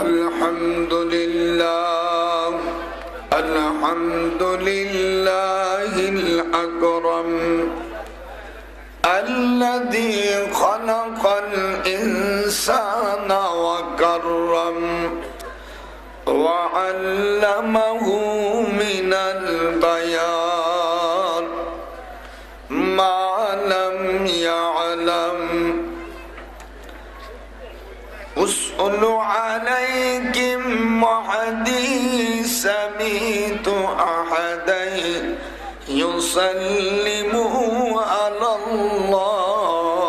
الحمد لله الأكرم الذي خلق الإنسان وكرم وعلمه من البيان ما لم يعلم أسأل عليكم وحديث سميت أحدين يسلم على الله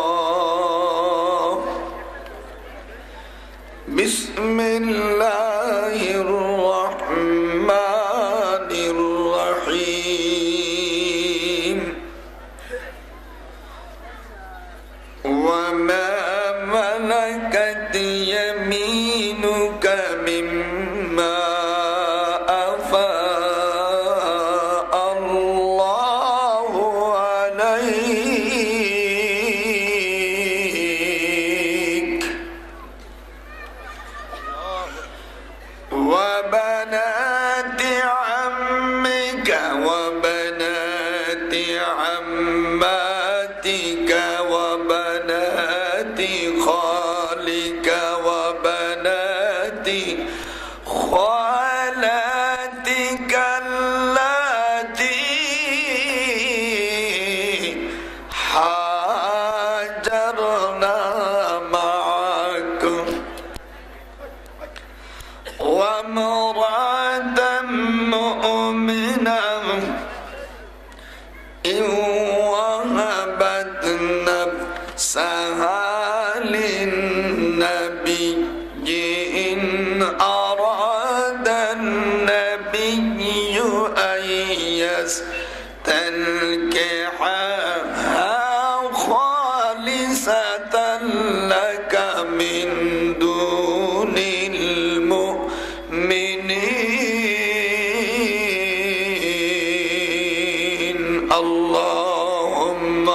بسم الله الرحمن الرحيم وما ملكت يمينك مما أفاء الله عليك وبنات عمك وبنات عماتك وبنات خالك وبنات خالاتك اللاتي هاجرن معك وامرأة مؤمنة إن وهبت نفسها للنبي إن أراد النبي أن يستنكحها خالصة لك من دون المؤمنين اللهم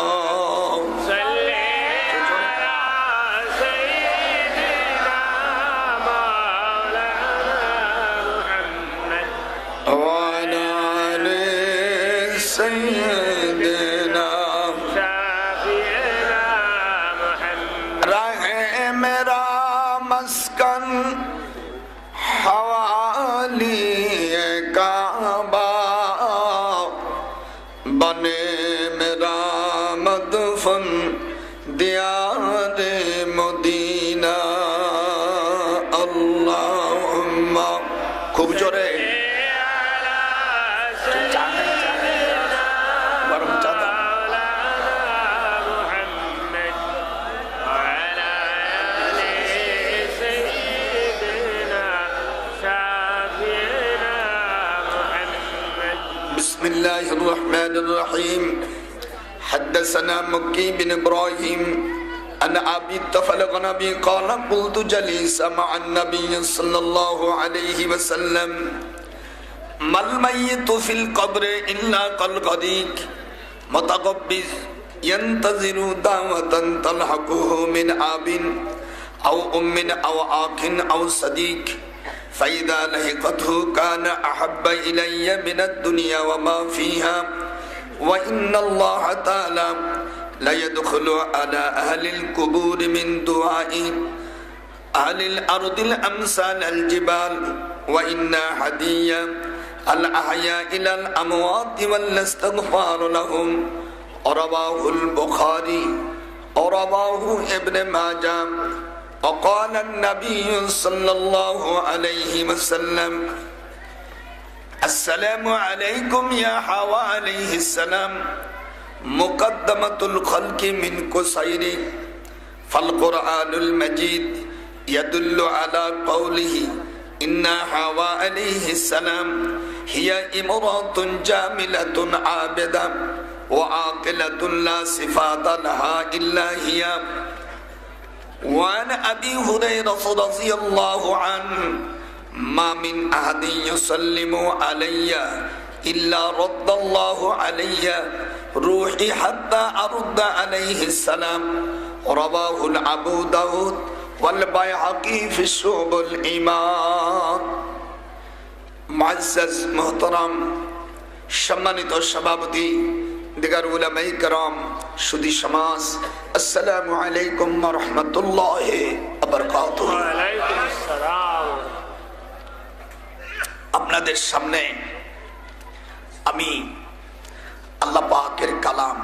बने मेरा मदफन दियारे मदीना अल्लाहुम्मा खूब जोरे بسم الله الرحمن الرحيم حدثنا مكي بن إبراهيم أن أبي الطفل غنبي قال قلت جليسا مع النبي صلى الله عليه وسلم ما الميت في القبر إلا كالغريق متقبض ينتظر دعوة تلحقه من أب أو أم أو أخ أو صديق فإذا لحقته كان أحب إلي من الدنيا وما فيها وإن الله تعالى لا يدخل على أهل القبور من دعائه আহলিল আরদিল আমসালাল জিবাল ওয়া ইন্না হাদিয়া আল আহয়া ইলাল আমওয়াত ওয়াল ইস্তিগফার লাহুম রাওয়াহুল বুখারী রাওয়াহু ইবনে মাজাহ وقال النبي صلى الله عليه وسلم السلام عليكم يا حواء عليه السلام مقدمة الخلق من قصير فالقرآن المجيد يدل على قوله إن حواء عليه السلام هي امرأة جاملة عابدة وعاقلة لا صفات لها إلا هي. وعن أبي هريرة رضي الله عنه ما من أحد يسلم علي إلا رد الله علي روحي حتى أرد عليه السلام رواه أبو داود والبيهقي في الشعب الإيمان. معزز محترم সম্মানিত সভাপতি দিগার উলামায়ে কেরাম সুধী সমাজ আসসালামু আলাইকুম ওয়া রাহমাতুল্লাহি ওয়া বারাকাতুহু। ওয়া আলাইকুম আসসালাম। আপনাদের সামনে আমি আল্লাহ পাকের কালাম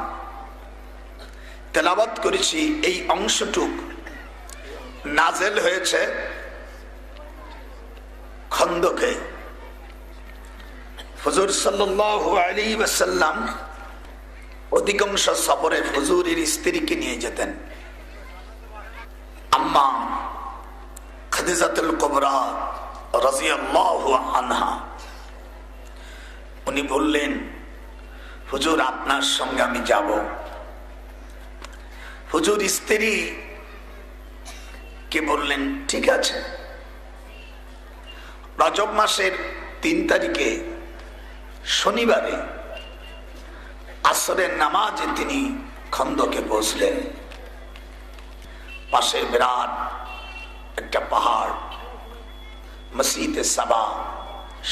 তেলাওয়াত করেছি। এই অংশটুক নাজেল হয়েছে খন্দকে। হুজুর সাল্লাল্লাহু আলাইহি ওয়াসাল্লাম অধিকাংশ সফরে হুজুরের স্ত্রীকে নিয়ে যেতেন। আম্মা খাদিজাতুল কুবরা রাদিয়াল্লাহু আনহা উনি বললেন, হুজুর আপনার সঙ্গে আমি যাব। হুজুর স্ত্রী কে বললেন ঠিক আছে। রজব মাসের 3 তারিখে শনিবারে আসরের নামাজে তিনি খন্দকে পৌঁছলেন। পাশে বিরাট একটা পাহাড়, মসজিদে সাবা,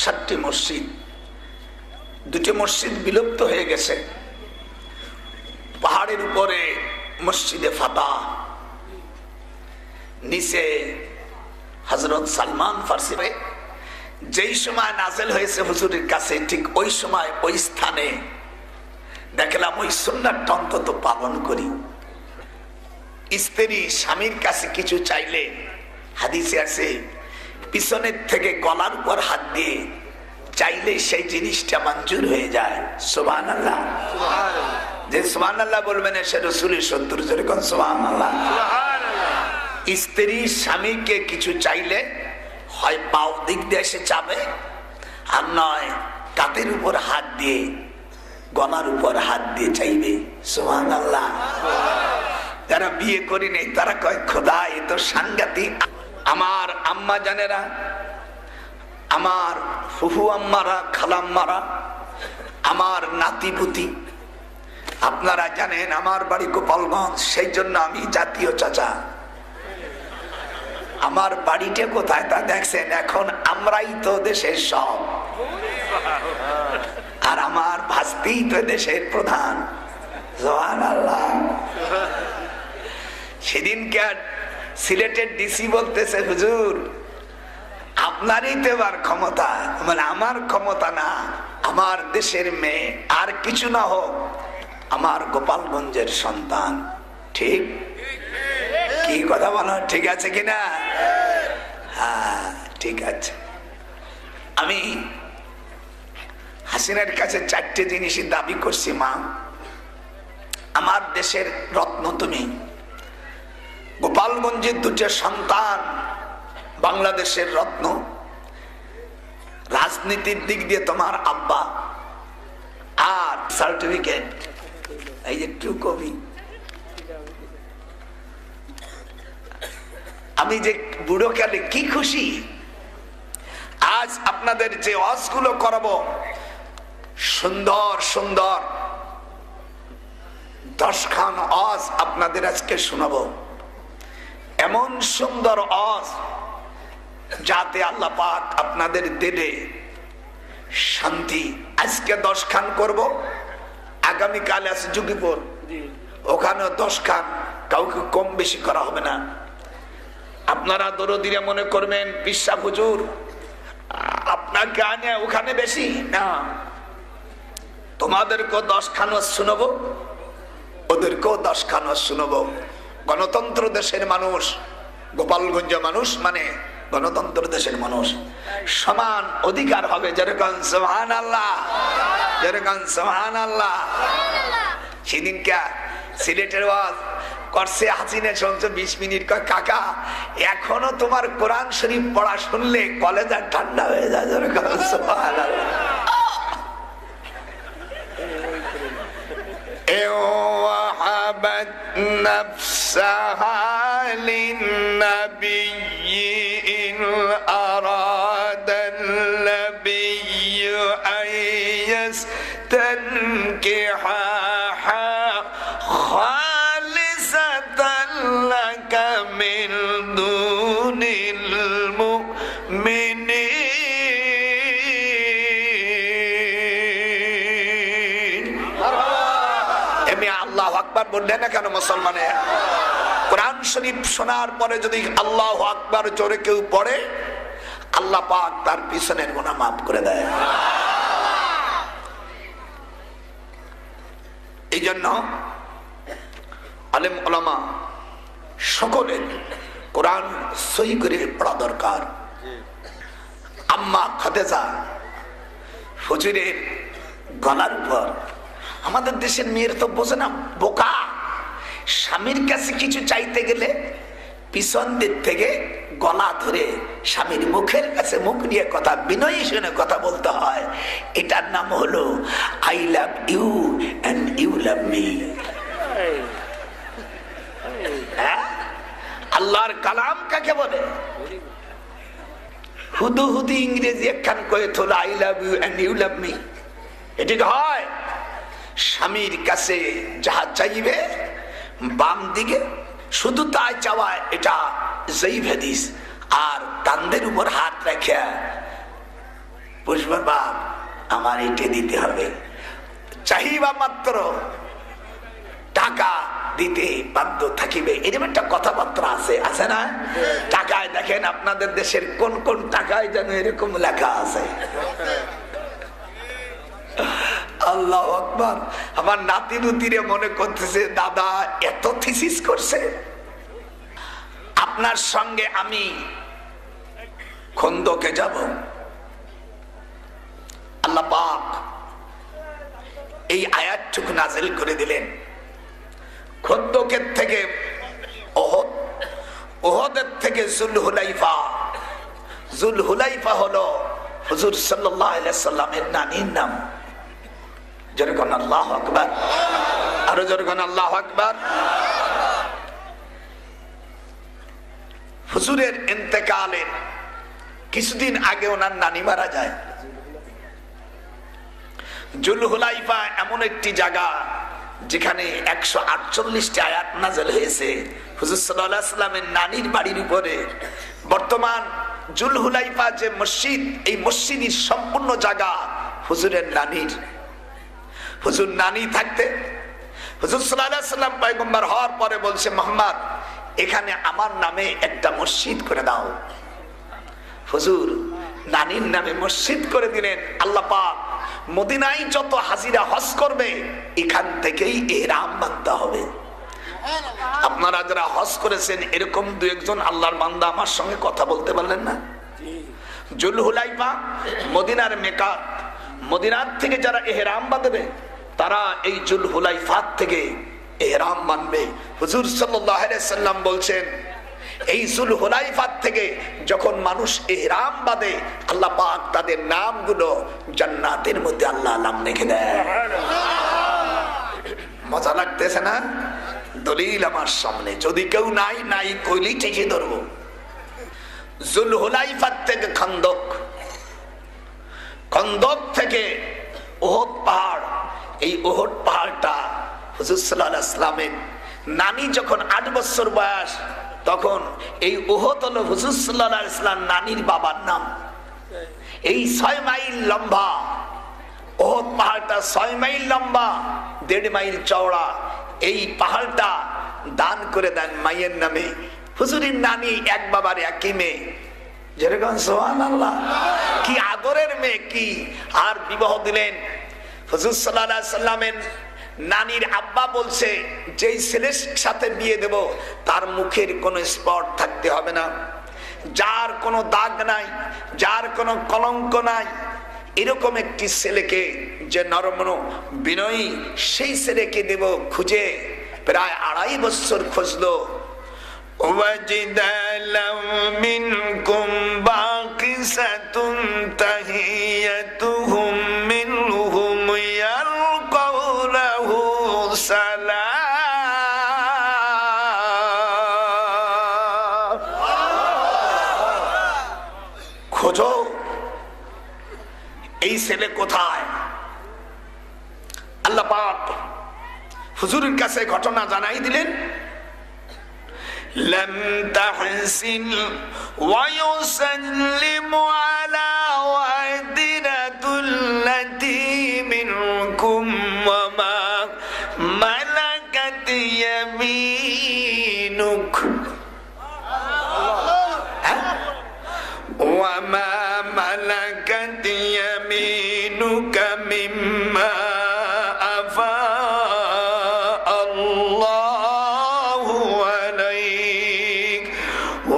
7টি মসজিদ, 2টি মসজিদ বিলুপ্ত হয়ে গেছে। পাহাড়ের উপরে মসজিদে ফাতা, নিচে হযরত সালমান ফারসি। যেই সময় নাজেল হয়েছে হুজুরের কাছে, ঠিক ওই সময় ওই স্থানে দেখলাম ওই সুন্নাতটা অন্তত পালন করি। স্ত্রী স্বামীর কাছে কিছু চাইলে হাদিসে আছে পিছনের থেকে গলার উপর হাত দিয়ে চাইলে সেই জিনিসটা মঞ্জুর হয়ে যায়। সুবহানাল্লাহ। যে সুবহানাল্লাহ বলবেন সে রাসূলের 70 জোরে কোন সুবহানাল্লাহ। স্ত্রী স্বামীকে কিছু চাইলে হয় বাউ দিক দিয়ে এসে চাবে, আর নয় কাঁধের উপর হাত দিয়ে গলার উপর হাত দিয়ে চাইবে। সুবহানাল্লাহ। যারা বিয়ে করি নেই তারা কয় খোদা এ তো সাংঘাতিক। আমার আম্মা জানেরা, আমার ফুফু আম্মারা, খালাম্মারা, আমার নাতিপুতি, আপনারা জানেন আমার বাড়ি গোপালগঞ্জ, সেই জন্য আমি জাতীয় চাচা। আমার বাড়িটা কোথায় তা দেখছেন, এখন আমরাই তো দেশের সব, আর আমার ভাস্তি তো দেশের প্রধান। সুবহানাল্লাহ। সেদিনকে সিলেটের ডিসি বলতেছে, হুজুর আপনারই তো এবার ক্ষমতা, মানে আমার ক্ষমতা না, আমার দেশের মেয়ে, আর কিছু না হোক আমার গোপালগঞ্জের সন্তান। ঠিক কি কথা বলো, ঠিক আছে কিনা? হ্যাঁ ঠিক আছে। আমি হাসিনার কাছে 4টে জিনিসই দাবি করছি। মা, আমার দেশের রত্ন তুমি, গোপালগঞ্জের 2টি সন্তান বাংলাদেশের রত্ন, রাজনীতির দিক দিয়ে তোমার আব্বা, আর সার্টিফিকেট এই যে টু কবি। আমি যে বুড়ো কালে কি খুশি, আজ আপনাদের যে ওয়াজগুলো করাবো, সুন্দর সুন্দর 10 খান ওয়াজ আপনাদের আজকে শোনাবো। এমন সুন্দর ওয়াজ যাতে আল্লাহ পাক আপনাদের দিলে শান্তি। আজকে 10 খান করব, আগামীকাল আছে যুগীপুর, ওখানে 10 খান, কাউকে কম বেশি করা হবে না। আপনারা দরদিরে মনে করবেন পিসা হুজুর আপনাকে আনে ওখানে বেশি না, তোমাদেরকেও 10 খানা শুনবো, ওদেরকেও 10 খানা শুনবো। গণতন্ত্র দেশের মানুষ, গোপালগঞ্জ মানুষ মানে গণতন্ত্র দেশের মানুষ, সমান অধিকার হবে। যেরকম সুবহানাল্লাহ, যেরকম সুবহানাল্লাহ। সেদিনকে সিলেটের ওয়াজ করছে হাসিনা, শুনছো 20 মিনিট, কয় কাকা এখনো তোমার কোরআন শরীফ পড়া শুনলে কলেজা ঠান্ডা হয়ে যায়। যেরকম সুবহানাল্লাহ। وَوَهَبَتْ نَفْسَهَا لِلنَّبِيِّ إِنْ أَرَادَ النَّبِيُّ أَنْ يَسْتَنكِحَهَا خَالِصَةً لَكَ مِنْ دُونِ الْمُؤْمِنِينَ। আল্লাহু আকবার বললেন না কেন মুসলমানে? কোরআন শরীফ শোনার পরে যদি আল্লাহু আকবার জোরে কেউ পড়ে, আল্লাহ পাক তার পিছনের গুনাহ মাফ করে দেয়। এই জন্য আলেম ওলামা সকলে কোরআন সহি করে পড়া দরকার। আম্মা খাদিজা হুজুরের গলার উপর, আমাদের দেশের মেয়ের তো বোঝে না, বোকা। স্বামীর কাছে কিছু চাইতে গেলে পিছন দিক থেকে গলা ধরে স্বামীর মুখের কাছে মুখ নিয়ে কথা, বিনয়ী শুনে কথা বলতে হয়। এটার নাম হলো I love you and you love me. আল্লাহর কালাম কাকে বলে? হুদু হুদি ইংরেজি একখান কয়ে তোলা I love you and you love me, এটি হয়? স্বামীর কাছে যাহা চাইবে বাম দিকে শুধু তাই চাওয়া, এটা জয়ীফ হাদিস। আর কান্দের উপর হাত রেখে পুষ্পর বাপ আমার এটে দিতে হবে, চাহিবা মাত্র টাকা দিতে বাধ্য থাকিবে, এরকম একটা কথাবার্তা আছে, আছে না? টাকায় দেখেন আপনাদের দেশের কোন কোন টাকায় যেন এরকম লেখা আছে। আল্লাহু আকবার। আমার নাতি নুতিরে মনে করতেছে দাদা এত থিসিস করছে, আপনার সঙ্গে আমি খন্দকে যাব। আল্লাহ পাক এই আয়াতটুকু নাযিল করে দিলেন। খন্দকের থেকে ওহদ, ওহদের থেকে জুলহুলাইফা। জুলহুলাইফা হলো হুজুর সাল্লাল্লাহু আলাইহি সাল্লামের নানির নাম। যেরকম আল্লাহু আকবার, আরো যেরকম আল্লাহু আকবার। হুজুরের ইন্তেকালের কিছুদিন আগে ওনার নানি মারা যায়। জুলহুলাইফা এমন একটি জায়গা যেখানে 148টি আয়াত নাযিল হয়েছে হুজুর সাল্লাল্লাহু আলাইহি সাল্লামের নানির বাড়ির উপরে। বর্তমান জুলহুলাইফা যে মসজিদ, এই মসজিদের সম্পূর্ণ জায়গা হুজুরের নানির। হুজুর নানি থাকতে হুজুর সাল্লাল্লাহু আলাইহি সাল্লাম পয়গম্বর হওয়ার পরে বলছে, মুহাম্মদ এখানে আমার নামে একটা মসজিদ করে দাও। হুজুর নানির নামে মসজিদ করে দিলেন। আল্লাহ পাক মদিনায় যত হাজিরা হজ করবে এখান থেকেই ইহরাম বাঁধতে হবে। আপনারা যারা হজ করেছেন এরকম দু একজন আল্লাহর বান্দা আমার সঙ্গে কথা বলতে পারলেন না? জুলহুলাইফা মদিনার মেকাত, মদিনার থেকে যারা ইহরাম বাঁধবে তারা এই জুলহুলাইফাত থেকে ইহরাম বাঁধবে। হুজুর সাল্লাল্লাহু আলাইহি সাল্লাম বলছেন এই জুলহুলাইফাত থেকে যখন মানুষ ইহরাম বাঁধে আল্লাহ পাক তাদের নামগুলো জান্নাতের মধ্যে আল্লাহ নাম লিখে দেয়। মজা লাগতেছে না? দলিল আমার সামনে, যদি কেউ নাই নাই কইলি ঠিকই ধরবো। জুলহুলাইফাত থেকে খন্দক, খন্দক থেকে ওহদ পাহাড়। এই ওহদ পাহাড়টা হুজুর সাল্লাল্লাহু আলাইহি ওয়াসাল্লামের নানি যখন 8 বছর বয়স তখন এই ওহদ হলো হুজুর সাল্লাল্লাহু আলাইহি ওয়াসাল্লাম নানির বাবার নাম। এই 6 মাইল লম্বা ওহদ পাহাড়টা, 6 মাইল লম্বা, 1.5 মাইল চওড়া। এই পাহাড়টা দান করে দেন মায়ের নামে হুজুরের নানি এক বাবার একই মেয়ে, যেরকম সুবহানাল্লাহ, কি আদরের মেয়ে কি! আর বিবাহ দিলেন। হুজুর সাল্লাল্লাহু আলাইহি সাল্লামের নানির আব্বা বলছে, যেই ছেলের সাথে বিয়ে দেব তার মুখের কোনো স্পট থাকতে হবে না, যার কোনো দাগ নাই, যার কোনো কলঙ্ক নাই, এরকম একটি ছেলেকে, যে নরম বিনয়ী, সেই ছেলেকে দেব। খুঁজে প্রায় 2.5 বছর খুঁজলো। খোঁজো এই ছেলে কোথায়। আল্লাহ পাক হুজুরের কাছে ঘটনা জানাই দিলেন। لم تحسن ويسلم على وعدنة التي منكم وما ملكت يمينك وما ملكت يمينك مما أفاء الله عليك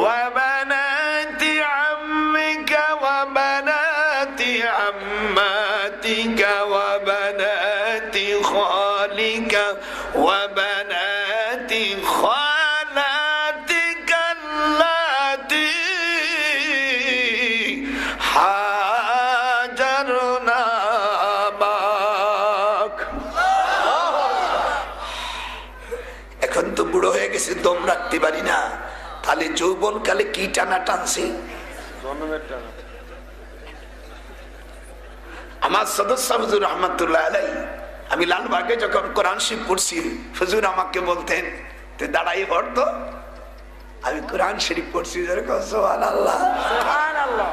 وبنات عمك وبنات عماتك وبنات خالك وبنات خالاتك اللاتي হাজারনা বাক। এখন তো বুড়ো হয়ে গেছে, দম রাখতে পারি না, তাহলে যৌবন কালে কি টানা টানছি। আমার সদস্য হুজুর রহমাতুল্লাহ আলাই, আমি লালবাগে যখন কোরআন শরীফ পড়ছি, হুজুর আমাকে বলতেন, তুই দাঁড়াই পড়তো, আমি কোরআন শরীফ পড়ছি। সুবহানাল্লাহ, সুবহানাল্লাহ।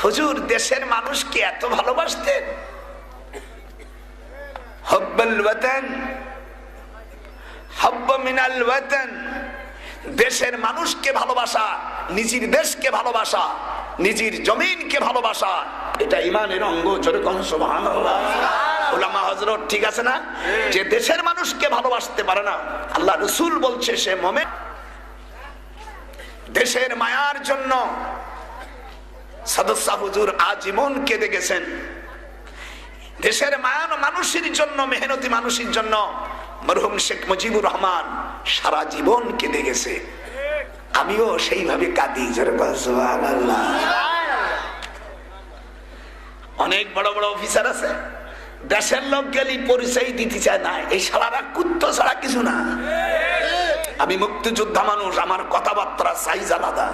হুজুর দেশের মানুষকে এত ভালোবাসতেন। হুব্বুল ওয়াতান হুব্ব মিনাল ওয়াতান, দেশের মানুষকে ভালোবাসা, নিজের দেশকে ভালোবাসা, নিজের জমিনকে ভালোবাসা, এটা ঈমানের অঙ্গ। যেরকম সুবহানাল্লাহ। উলামা হযরত ঠিক আছে না, যে দেশের মানুষকে ভালোবাসতে পারে না, আল্লাহ রাসূল বলছে সে মুমিন। দেশের মায়ার জন্য সদস্য হুজুর আজীবন কেঁদে গেছেন। দেশের মায়ানো মানুষের জন্য, মেহনতি মানুষের জন্য মরহুম শেখ মুজিবুর রহমান সারা জীবন কেঁদে গেছে। আমিও সেইভাবে কাঁদি। সুবহানাল্লাহ। অনেক বড় বড় অফিসার আছে, দেশের লোক গেলি পরিচয় দিতে চায় না, এই শালারা কুত্তো ছাড়া কিছু না। আমি মুক্তিযোদ্ধা মানুষ, আমার কথাবার্তা সাইজ আলাদা।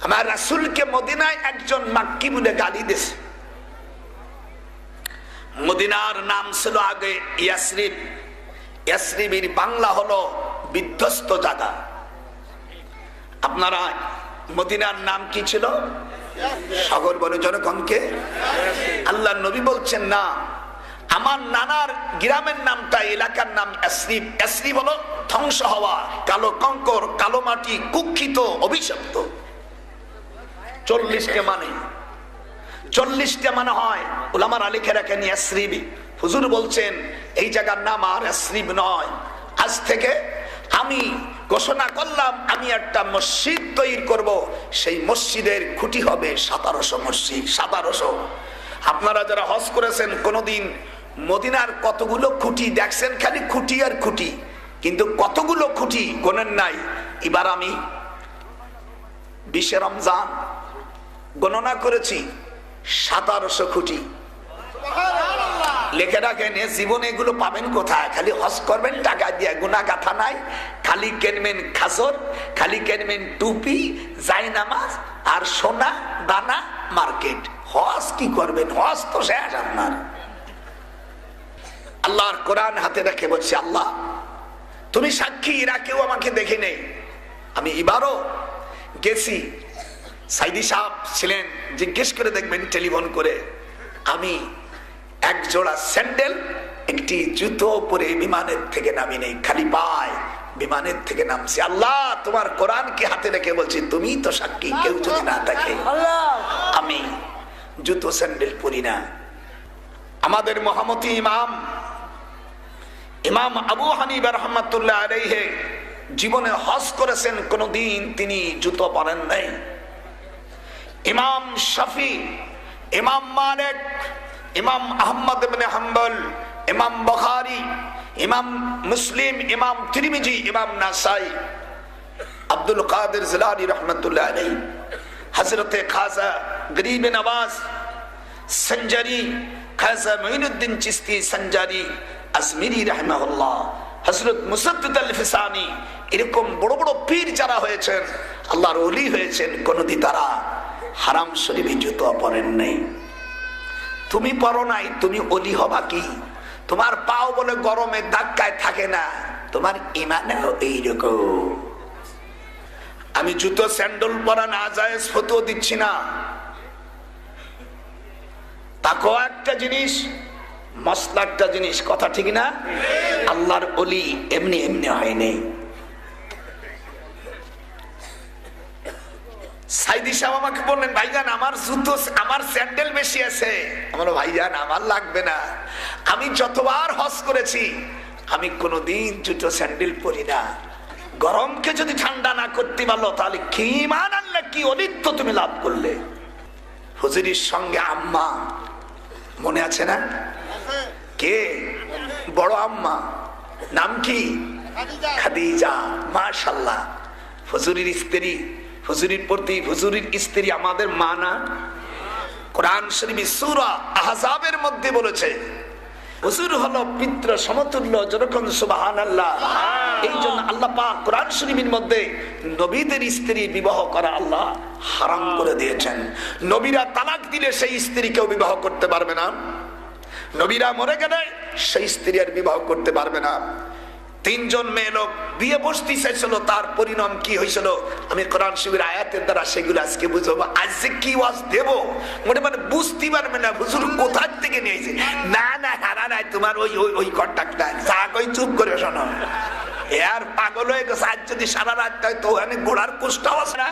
আমার রাসূলকে মদিনায় একজন মাক্কি বলে গালি দিয়েছে। মদিনার নাম ছিল আগে ইয়াসরিব। ইয়াসরিবের বাংলা হলো বিধ্বস্ত জায়গা। আপনারা মদিনার নাম কি ছিল? সাগর বলে জনগণকে। আল্লাহ নবী বলছেন না, আমার নানার গ্রামের নামটা, এলাকার নাম ইয়াসরিব। ইয়াসরিব হলো ধ্বংস হওয়া, কালো কঙ্কর, কালো মাটি, কুক্ষিত, অভিশপ্ত। 40টা মানে হয় উলামার আলিখে রাখেন ইয়াসরিবি। হুজুর বলছেন এই জায়গার নাম আর ইয়াসরিব নয়। আজ থেকে আমি ঘোষণা করলাম আমি একটা মসজিদ তৈরি করব, সেই মসজিদের খুঁটি হবে 1700 মসজিদ। 1700। আপনারা যারা হজ করেছেন কোনদিন মদিনার কতগুলো খুঁটি দেখছেন? খালি খুঁটি আর খুঁটি, কিন্তু কতগুলো খুঁটি গোনেন নাই। এবার আমি 20 রমজান গণনা করেছি 1700 খুঁটি। লেখে রাখেন, জীবনে এগুলো পাবেন কোথায়? খালি হজ করবেন টাকা দিয়ে, গুনা গাথা নাই। খালি কেনবেন খাসর, খালি কেনবেন টুপি, জায়নামাজ আর সোনা দানা মার্কেট। হজ কি করবেন? হজ তো শেষ আপনার। আল্লাহর কোরআন হাতে রেখে বলছি, আল্লাহ তুমি সাক্ষী, এরা কেউ আমাকে দেখে নেই। আমি এবারও গেছি, সাইদি সাহেব ছিলেন, জিজ্ঞেস করে দেখবেন টেলিফোন করে। আমি এক জোড়া স্যান্ডেল একটি জুতো পরে বিমানের থেকে নামি নেই, খালি পায় বিমানের থেকে নামছি। আল্লাহ তোমার কোরআনকে হাতে রেখে বলছি, তুমি তো সাক্ষী, কেউ যদি না থাকে আমি জুতো স্যান্ডেল পরি না। আমাদের মহামতি ইমাম আবু হানিফা রাহমাতুল্লাহ আলাইহি জীবনে হজ করেছেন, কোনদিন তিনি জুতো পরেন নাই। ইমাম শাফি, ইমাম মালিক, ইমাম আহমদ ইবনে হাম্বল, ইমাম বুখারী, ইমাম মুসলিম, ইমাম তিরমিজি, ইমাম নাসাই, আব্দুল কাদের জিলানী রাহমাতুল্লাহ আলাইহি, হযরতে খাজা গরিব নওয়াজ সঞ্জারি, খাজা মুঈনুদ্দিন চিশতি সঞ্জারি আজমিরি রাহিমাহুল্লাহ, হযরত মুসাদ্দিদ আল ফিসানি, এরকম বড় বড় পীর যারা হয়েছেন, আল্লাহর ওলি হয়েছেন, কোনদিন তারা হারাম শরীফে জুতো পরেন নাই। তুমি পরো নাই, তুমি ওলি হবা কি? তোমার পাও বলে গরমে ধাক্কায় থাকে না, তোমার ঈমানও এইরকম। আমি জুতো স্যান্ডেল পরা না জায়েজ ফতোয়া দিচ্ছি না, তাকওয়া একটা জিনিস, মসলা একটা জিনিস, কথা ঠিক না? আল্লাহর ওলি এমনি এমনি হয়নি। সাইদি সাহেব আমাকে বললেন, ভাইজান আমার জুতো, আমার স্যান্ডেল বেশি আছে। আমার ভাইজান আমার লাগবে না, আমি যতবার হজ করেছি আমি কোনোদিন জুতো স্যান্ডেল পরি না। গরমকে যদি ঠান্ডা না করতে পারলো তাহলে কি ঈমান আনলে, কি অলিত্ব তুমি লাভ করলে? হুজুরির সঙ্গে আম্মা মনে আছে না? কে বড় আম্মা? নাম কি? খাদিজা। মাশাআল্লাহ, হুজুরির স্ত্রী, হুজুরির প্রতি হুজুরির স্ত্রী আমাদের মা না? কোরআন শরীফে সূরা আহজাবের মধ্যে বলেছে হুজুর হলো পিতৃ সমতুল্য, যেরকম সুবহানাল্লাহ। এই জন্য আল্লাহ পাক কোরআন শরীফের মধ্যে নবীদের স্ত্রী বিবাহ করা আল্লাহ হারাম করে দিয়েছেন। নবীরা তালাক দিলে সেই স্ত্রী কেউ বিবাহ করতে পারবে না, নবীরা মরে গেলে সেই স্ত্রী আর বিবাহ করতে পারবে না। তিনজন মেয়ে লোক বিয়ে বসতে চাইছিল, তার পরিণাম কি হয়েছিল আমি কোরআন শরীফের আয়াতের দ্বারা সেগুলো আজকে বুঝবো। আজকে কি ওয়াজ দেব মনে মানে বুঝতে পারবে না হুজুর কোথা থেকে নিয়েছে। না না হারা নাই, তোমার ওই ওই ওই কন্টাক্ট নাই, যা কই চুপ করে শোনো। আর পাগল হয়ে গেছে, আজ যদি সারা রাত তো ওখানে গোড়ার কুষ্টাও আছে না।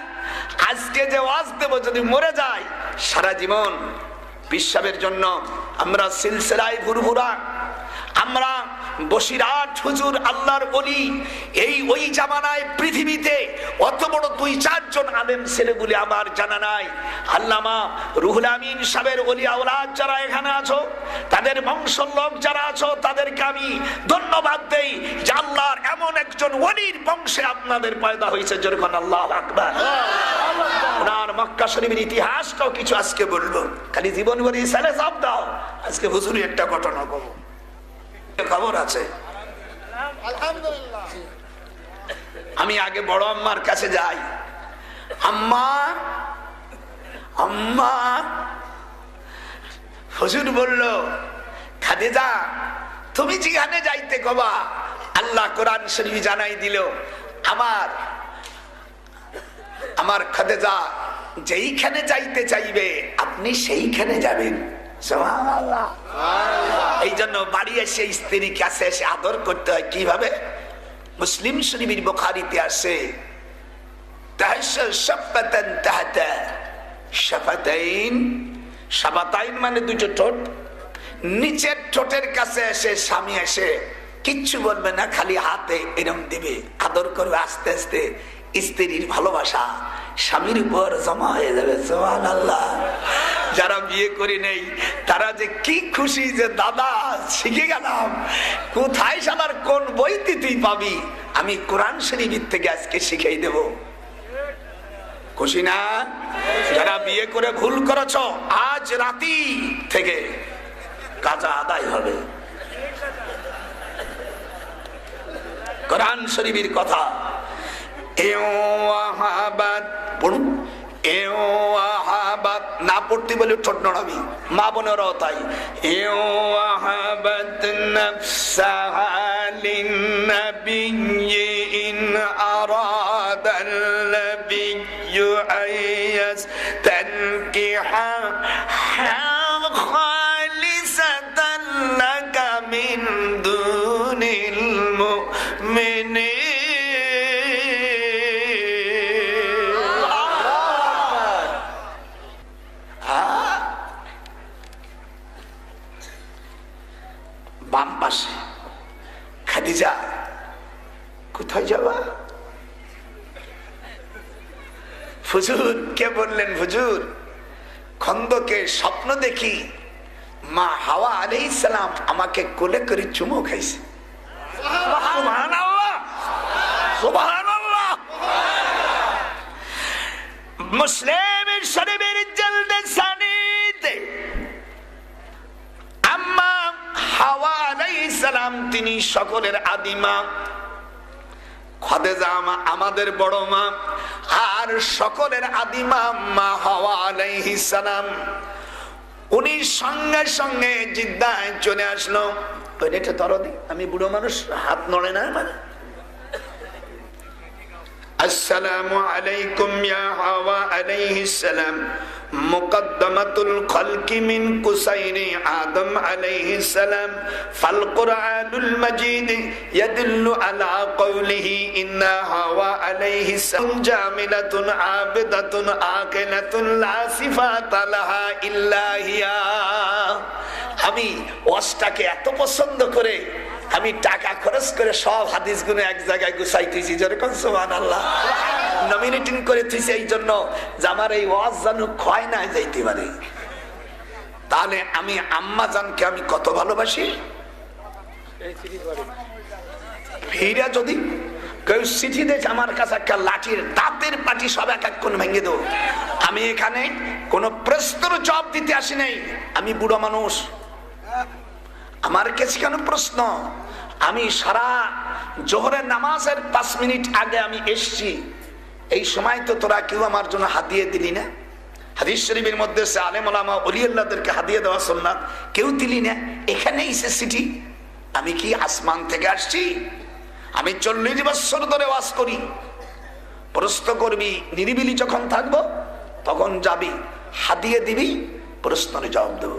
আজকে যে ওয়াজ দেব যদি মরে যায় সারা জীবন বিশ্বাবের জন্য আমরা সিলসিলায় ভুরভুরা, আমরা বসিরাট হুজুর আল্লাহর ওলি, এই ওই জামানায় পৃথিবীতে অত বড় 2-4 জন আলেম ছেলে বলে আমার জানা নাই। আল্লামা রুহুল আমিন সাহেবের ওলি আওলাদ যারা এখানে আছো, তাদের বংশের লোক যারা আছো, তাদেরকে আমি ধন্যবাদ দেই যে আল্লাহর এমন একজন ওলির বংশে আপনাদের পয়দা হয়েছে। যেরকম আল্লাহু আকবার। ওনার মক্কা শরীফের ইতিহাসটাও কিছু আজকে বলবো, খালি জীবন ভরি সালে চাপ দাও। আজকে হুজুরি একটা ঘটনা বলবো, খবর আছে। আমি আগে বড় আম্মার কাছে যাই, আম্মা আম্মা, হুজুর বলল খাদিজা তুমি যেখানে যাইতে কবা, আল্লাহ কোরআন শরীফ জানাই দিল আমার খাদিজা যেইখানে যাইতে চাইবে আপনি সেইখানে যাবেন। সুবহানাল্লাহ। এই জন্য বাড়ি এসে স্ত্রীর কাছে এসে আদর করতে হয় কিভাবে? মুসলিম শরীফের বুখারীতে আছে শাফাতান তাহতা শাফাতাইন, শাফাতাইন মানে দুটো ঠোঁট, নিচের ঠোঁটের কাছে এসে স্বামী এসে কিচ্ছু বলবে না, খালি হাতে এরম দিবে, আদর করবে। আস্তে আস্তে স্ত্রীর ভালোবাসা স্বামীর উপর জমা হয়ে যাবে। সুবহানাল্লাহ। যারা বিয়ে করে নেই তারা যে কি খুশি যে দাদা শিখে গেলাম, কোথায় শালার কোন বইতে তুই পাবি, আমি কোরআন শরীফ থেকে আজকে শিখিয়ে দেব। খুশি না? যারা বিয়ে করে ভুল করেছো আজ রাতি থেকে কাজা আদায় হবে। কোরআন শরীফের কথা না পড়তে বলে ঠোঁট নড়াবি, মা বোনেরাও তাই। খালিসাতান লাকা মিন পাশে। খাদিজা, কোথায় যাবা? হুজুর কে বললেন, হুজুর খন্দকে স্বপ্ন দেখি মা হাওয়া আলাইহিস সালাম আমাকে কোলে করে চুমু খাইছে। সুবহানাল্লাহ, সুবহানাল্লাহ। মুসলিম শরীফের জলদে সানিতে আম্মা হাওয়া আলাইহিস সালাম তিনি সকলের আদিমা, খাদিজা আমাদের বড় মা, আর সকলের আদিমা মা হাওয়া আলাইহিস সালাম। উনি সঙ্গে সঙ্গে জিদ্দায় চলে আসলো। এটা দরদি, আমি বুড়ো মানুষ, হাত নড়ে না মানে। আসসালামু আলাইকুম ইয়া হাওয়া আলাইহিস সালাম, মুকদ্দমাতুল খালকি মিন কুসাইরি আদম আলাইহিস সালাম, ফাল কুরআনুল মাজিদ ইয়াদুল্লু আলা কওলিহি ইন্না হাওয়া আলাইহিস সালাম জামিলাতুন আবিদাতুন আকিলাতুন লা সিফাতা লাহা ইল্লা হিয়া। আমি ওয়াজটাকে এত পছন্দ করে আমি টাকা খরচ করে সব হাদিসগুলো এক জায়গায় গুছাইতেছি, যেরকম সুবহানাল্লাহ নমিনেটিং করে থইছি, এই জন্য যে আমার এই ওয়াজ যেন ক্ষয় না যাইতে পারে। তাহলে আমি আম্মা জানকে আমি কত ভালোবাসি। ফিরা যদি কেউ চিঠি দিয়েছে আমার কাছে, একটা লাঠির দাঁতের পাটি সব এক এক কোণ ভেঙে দেবো। আমি এখানে কোনো প্রশ্নের জবাব দিতে আসি নাই। আমি বুড়ো মানুষ, আমার কাছে কেন প্রশ্ন? আমি সারা জোহরের নামাজের 5 মিনিট আগে আমি এসছি, এই সময় তো তোরা কেউ আমার জন্য হাদিয়ে দিলি না। হাদিস শরীফের মধ্যে সে আলেম ওলামা ওলিয়াল্লাহদেরকে হাদিয়ে দেওয়া সুন্নাত, কেউ দিলি না। এখানে এসে চিঠি, আমি কি আসমান থেকে আসছি? আমি 40 বছর ধরে ওয়াজ করি। প্রশ্ন করবি, নিরিবিলি যখন থাকবো তখন যাবি, হাদিয়ে দিবি, প্রশ্নের জবাব দেবো।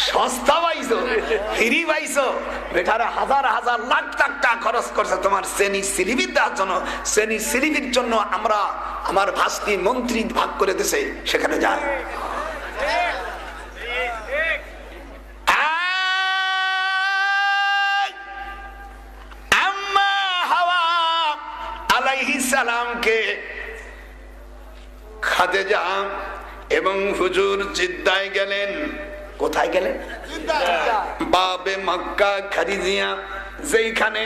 সস্তা পাইছো, ফ্রি পাইছো, বেটারা হাজার হাজার লাখ টাকা খরচ করছে তোমার শ্রেণী সিলিপি দেওয়ার জন্য। শ্রেণী সিলিপির জন্য আমরা আমার ভাস্তি মন্ত্রী ভাগ করে দিছে, সেখানে যায়। আম্মা হাওয়া আলাইহিস সালামকে খাদিজা এবং হুজুর জিদ্দায় গেলেন। কোথায় গেলেন? বাবে মক্কা খাদিজিয়া, যেখানে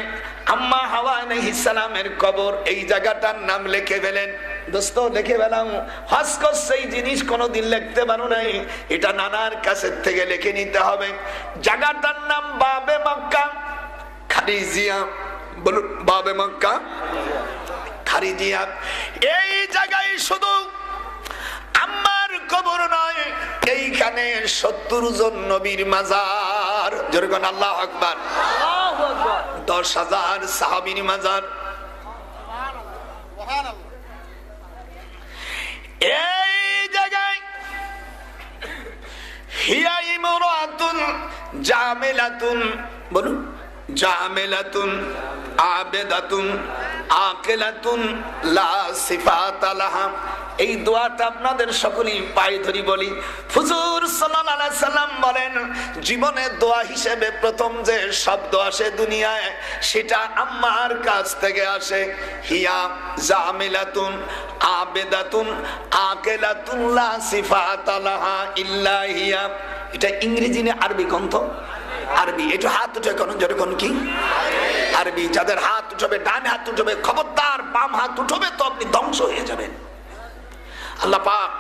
আম্মা হাওয়া আলাইহিস সালামের কবর, এই জায়গাটার নাম লিখে ফেলেন। দোস্ত লিখে ফেলাম, হজ করছে এই জিনিস কোনোদিন লিখতে পারো নাই, এটা নানার কাছে থেকে লিখে নিতে হবে। জায়গাটার নাম বাবে মক্কা খাদিজিয়া। বলুন, বাবে মক্কা খাদিজিয়া। এই জায়গায় শুধু আম্মার কবর নয়, এইখানে 70 জন নবীর মাজার। যেরকম আল্লাহু আকবার, 10,000 সাহাবীর মাজার। এই জায়গায় হিয়া ইমরাতুন জামিলাতুন, বলুন, জামিলাতুন আবেদাতুন আকিলাতুন লা সিফাতা লাহা। এই দোয়াটা আপনাদের সকলেই পায়ে ধরি বলি। হুজুর সাল্লাল্লাহু আলাইহি সাল্লাম বলেন, জীবনের দোয়া হিসেবে প্রথম যে শব্দ আসে দুনিয়ায়, সেটা আম্মার কাছ থেকে আসে। হিয়া জামিলাতুন আবেদাতুন আকিলাতুন লা সিফাতা লাহা ইল্লা হিয়া। এটা ইংরেজি না আরবি গ্রন্থ? আরবি। একটু হাত উঠে কোন যখন কি আরবি। যাদের হাত উঠবে, ডান হাত উঠবে, খবরদার বাম হাত উঠবে তো আপনি ধ্বংস হয়ে যাবেন। আল্লাহ পাক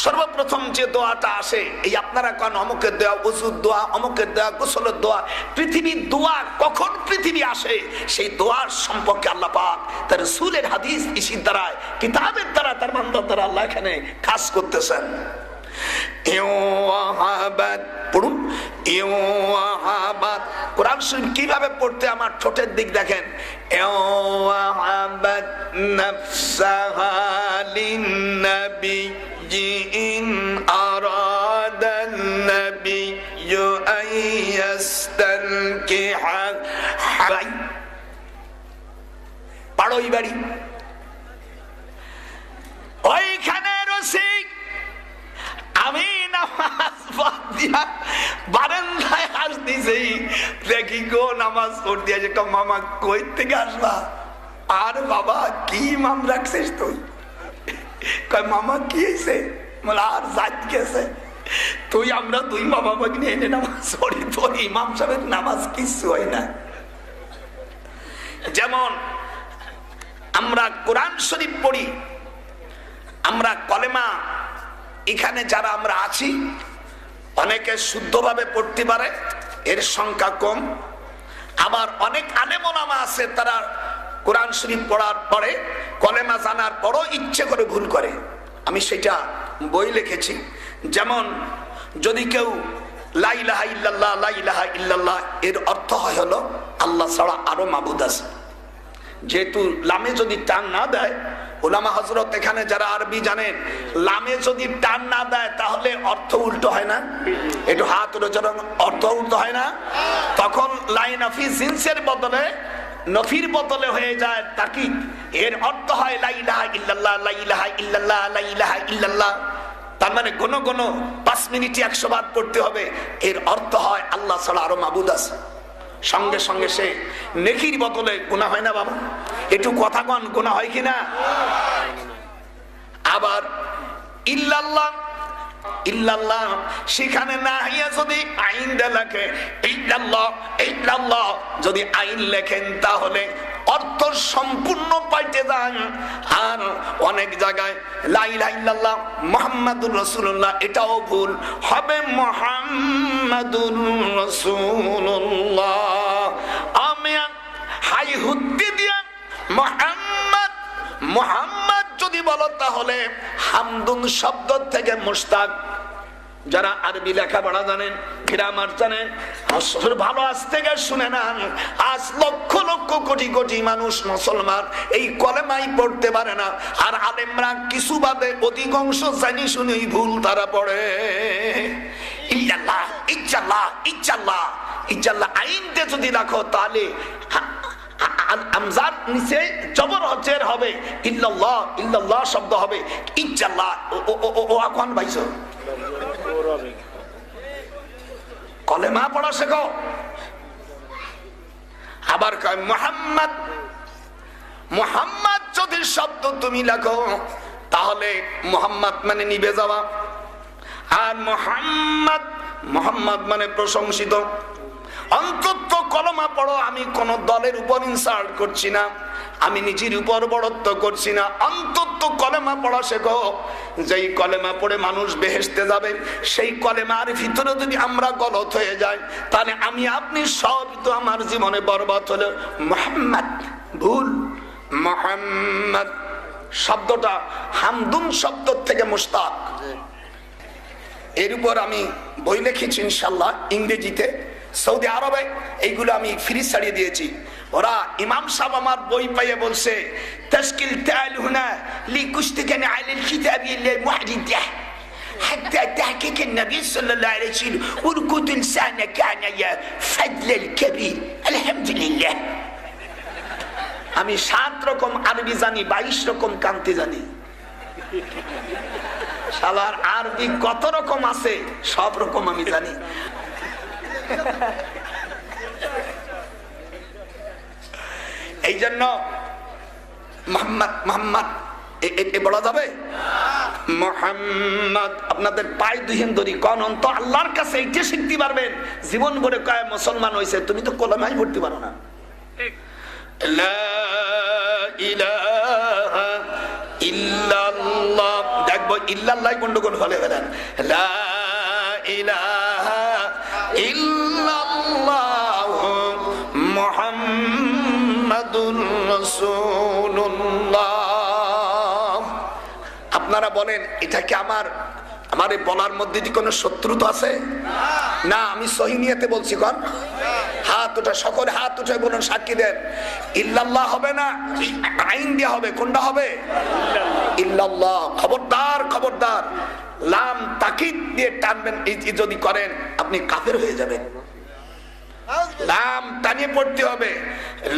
সর্বপ্রথম যে দোয়াটা আসে, এই আপনারা কোন অমুকের দোয়া, ওযুর দোয়া, অমুকের দোয়া, গোসলের দোয়া, পৃথিবীর দোয়া কখন পৃথিবী আসে, সেই দোয়ার সম্পর্কে আল্লাহ পাক তার রাসূলের হাদিস ইসির দ্বারা, কিতাবের দ্বারা, তার বান্দার দ্বারা আল্লাহ এখানে কাজ করতেছেন। পড়ুন, কোরআন শরীফ কিভাবে পড়তে আমার ঠোঁটের দিক দেখেন। পাড়ই বাড়ি ওইখানে রসিক, আমি দিয়া বারান্দায় আসতেছেই দেখি গো নামাজ পড়তে আসে। মামা কই থেকে আসবা? আর বাবা কি ইমাম রাখছিস তুই? কয় মামা কি হয়েছে? আর জাত গেছে তুই আমরা দুই মামা বাগিনী এনে নামাজ পড়ি, তোর ইমাম সাহেবের নামাজ কিছু হয় না। যেমন আমরা কোরআন শরীফ পড়ি, আমরা কলেমা এখানে যারা আমরা আছি অনেকে শুদ্ধভাবে পড়তে পারে, এর সংখ্যা কম। আবার অনেক আলেম ওলামা আছে তারা কোরআন শরীফ পড়ার পরে কলেমা জানার পরও ইচ্ছে করে ভুল করে। আমি সেটা বই লিখেছি। যেমন যদি কেউ লা ইলাহা ইল্লাল্লাহ লা ইলাহা ইল্লাল্লাহ এর অর্থ হয় হলো আল্লাহ ছাড়া আরো মাবুদ আছে, যেহেতু লামে যদি টান না দেয়, ওলামা হযরত এখানে যারা আরবি জানেন, লামে যদি টান না দেয় তাহলে অর্থ উল্টো হয় না? একটু হাত উঠে, অর্থ উল্টো হয় না? তখন লাই নাফি জিনসের বদলে নফির বদলে হয়ে যায় তাকিদ। এর অর্থ হয় লা ইলাহা ইল্লাল্লাহ লা ইলাহা ইল্লাল্লাহ লা ইলাহা ইল্লাল্লাহ। তার মানে কোনো কোনো 5 মিনিটে 100 বার পড়তে হবে। এর অর্থ হয় আল্লাহ ছাড়া আরো মাবুদ আছে। সঙ্গে সঙ্গে সে নেকির বদলে গুনাহ হয় না বাবা? একটু কথা কন, গুনাহ হয় কিনা? আবার ইল্লাল্লাহ ইল্লাল্লাহ সেখানে না হইয়া যদি আইন লেখে ইল্লাল্লাহ ইল্লাল্লাহ যদি আইন লেখেন তাহলে অর্থ সম্পূর্ণ পাল্টে যায়। আর অনেক জায়গায় লা ইলাহা ইল্লাল্লাহ মুহাম্মাদুর রাসূলুল্লাহ এটাও ভুল হবে, মুহাম্মাদুর রাসূলুল্লাহ। আমি হাই হুদ্দি দিয়া মুহাম্মদ মুহাম্মদ যদি বলো তাহলে হামদুন শব্দ থেকে মুশতাক। যারা আরবি লেখাপড়া জানেন, গ্রামার জানেন, ভালো আজ থেকে শুনে নেন। আজ লক্ষ লক্ষ কোটি কোটি মানুষ মুসলমান এই কলেমাই পড়তে পারে না, আর আলেমরা কিছু বাদে অধিকাংশ জানি শুনেই ভুল তারা পড়ে। ইল্লাল্লাহ ইজ্জাল্লাহ ইজ্জাল্লাহ ইজ্জাল্লাহ আইনতে যদি রাখো তাহলে আমজার নিচে জবর হজের হবে, ইল্লাল্লাহ ইল্লাল্লাহ শব্দ হবে, ইজ্জাল্লাহ ও এখন ভাইছো কলেমা পড়া শেখো। আবার কয় মুহাম্মদ মুহাম্মদ যদি শব্দ তুমি লেখো তাহলে মুহাম্মদ মানে নিবে যাওয়া, আর মুহাম্মদ মুহাম্মদ মানে প্রশংসিত। অন্তত কলমা পড়ো, আমি কোন দলের উপর ইনসাল্ট করছি না, আমি নিজের উপর বড়ত্ব করছি না। অন্তত কলেমা পড়া শেখো। যেই কলেমা পড়ে মানুষ বেহেশতে যাবে, সেই কলেমার ভিতরে যদি আমরা গলত হয়ে যাই তাহলে আমি আপনি সব তো আমার জীবনে বরবাদ হলো। মুহাম্মদ ভুল, মুহাম্মদ শব্দটা হামদুন শব্দ থেকে মুশতাক। এর উপর আমি বই লিখেছি ইনশাআল্লাহ ইংরেজিতে। সৌদি আরবে এইগুলো আমি ফ্রি ছাড়িয়ে দিয়েছি। ওরা ইমাম সাহেব আমার বই পাইয়ে বলছে তাশকিল তাআল হুনা লিকুশতিকানি আলাল কিতাবি লিল মুহদিথ حتى تحقيق النبي صلى الله عليه وسلم وركود لسان كان يا فضل الكبير الحمد لله। আমি 7 রকম আরবি জানি, 22 রকম কান্তি জানি। শালার আরবি কত রকম আছে সব রকম আমি জানি। এই জন্য মুহাম্মদ মুহাম্মদ এ বলা যাবে? মুহাম্মদ আপনাদের পায়ে দুইহেন ধরি কোন অন্ত আল্লাহর কাছে এইটা শিখতে পারবেন। জীবন ভরে কয় মুসলমান হইছে, তুমি তো কলেমাই পড়তে পারো না। লা ইলাহা ইল্লাল্লাহ দেখবো ইল্লাল্লাহ গন্ডগোল হলে ফেলেন। লা ইলাহা ইল্লাল্লাহ মুহাম্মাদুর রাসূলুল্লাহ। আপনারা বলেন এটা কি আমার বলার মধ্যে কি কোনো শত্রুতা আছে? না, আমি সহি নিয়তে বলছি। কোন হাত ওঠা, সকলে হাত উঠে বলুন, সাক্ষী দেন। ইল্লাল্লাহ হবে না, আইন দেয়া হবে। কোনটা হবে? ইল্লাল্লাহ। খবরদার খবরদার, লাম তাকিদ দিয়ে টানবেন যদি করেন আপনি কাফের হয়ে যাবেন। লাম টানিয়ে পড়তে হবে।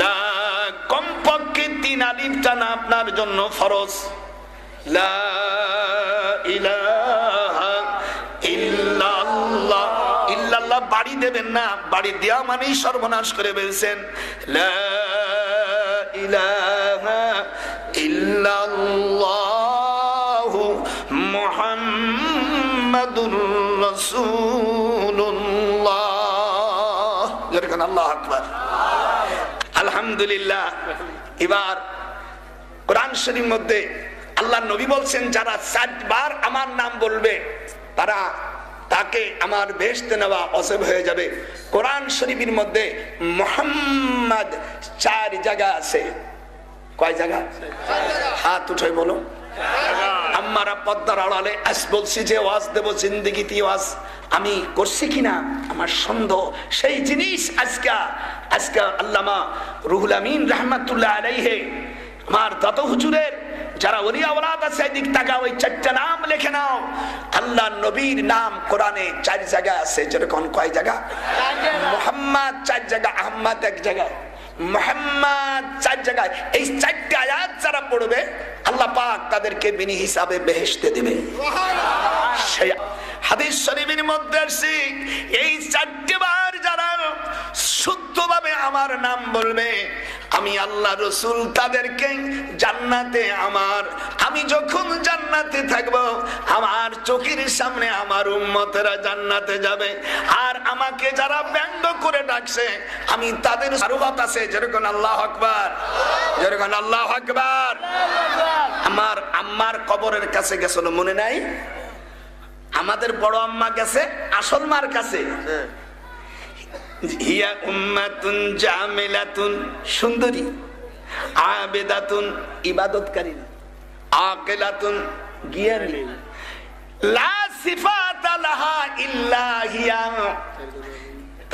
লা কমপক্ষে 3 আলিফ টানা আপনার জন্য ফরজ। লা ইলাহা ইল্লাল্লাহ দেবেন না, বাড়ি দেওয়া মানেই সর্বনাশ করে ফেলছেন। লা ইলাহা ইল্লাল্লাহু মুহাম্মাদুর রাসূলুল্লাহ। যেরকম আল্লাহু আকবার, আলহামদুলিল্লাহ। এবার কোরআন শরীফের মধ্যে আল্লাহ নবী বলছেন, যারা 7 বার আমার নাম বলবে তারা তাকে আমার বেহেশতে নেওয়া অসীম হয়ে যাবে। কোরআন শরীফের মধ্যে মুহাম্মদ 4 জায়গা আছে। কয় জায়গা? হাত উঠে বলো। আমারা পদ্মার আড়ালে আজ বলছি যে ওয়াজ দেব, জিন্দেগিতে ওয়াজ আমি করছি কিনা আমার সন্দেহ। সেই জিনিস আজকে আল্লামা রুহুল আমিন রাহমাতুল্লাহ আলাইহি আমার দাদা হুজুরের যারা ওলিয়া ওলাদ আছে এদিক তাকাও, ওই 4টা নাম লিখে নাও। আল্লাহ নবীর নাম কোরআনে 4 জায়গা আছে। যেরকম কয় জায়গা? মুহাম্মদ 4 জায়গা, আহমদ 1 জায়গা, মুহাম্মদ 4 জায়গায়। এই 4টা আয়াত যারা পড়বে আল্লাহ পাক তাদেরকে বিনি হিসাবে বেহেশতে দিবে। সেই হাদিস শরীফের মধ্যে আছে, এই 4 বার যারা শুদ্ধভাবে আমার নাম বলবে আমি আল্লাহ রসুল তাদেরকে জান্নাতে আমি যখন জান্নাতে থাকবো আমার চোখের সামনে আমার উম্মতেরা জান্নাতে যাবে। আর আমাকে যারা ব্যঙ্গ করে ডাকছে আমি তাদের সারুবাত আছে। যেরকম আল্লাহু আকবার, যেরকম আল্লাহু আকবার। আমার আম্মার কবরের কাছে গেছিল, মনে নাই? আমাদের বড় আম্মা গেছে আসল মার কাছে। হিয়া উম্মাতুন জামিলাতুন, সুন্দরী, আবেদাতুন, ইবাদতকারী, আকিলাতুন, জ্ঞানী, লা সিফাতা লাহা ইল্লা হিয়া,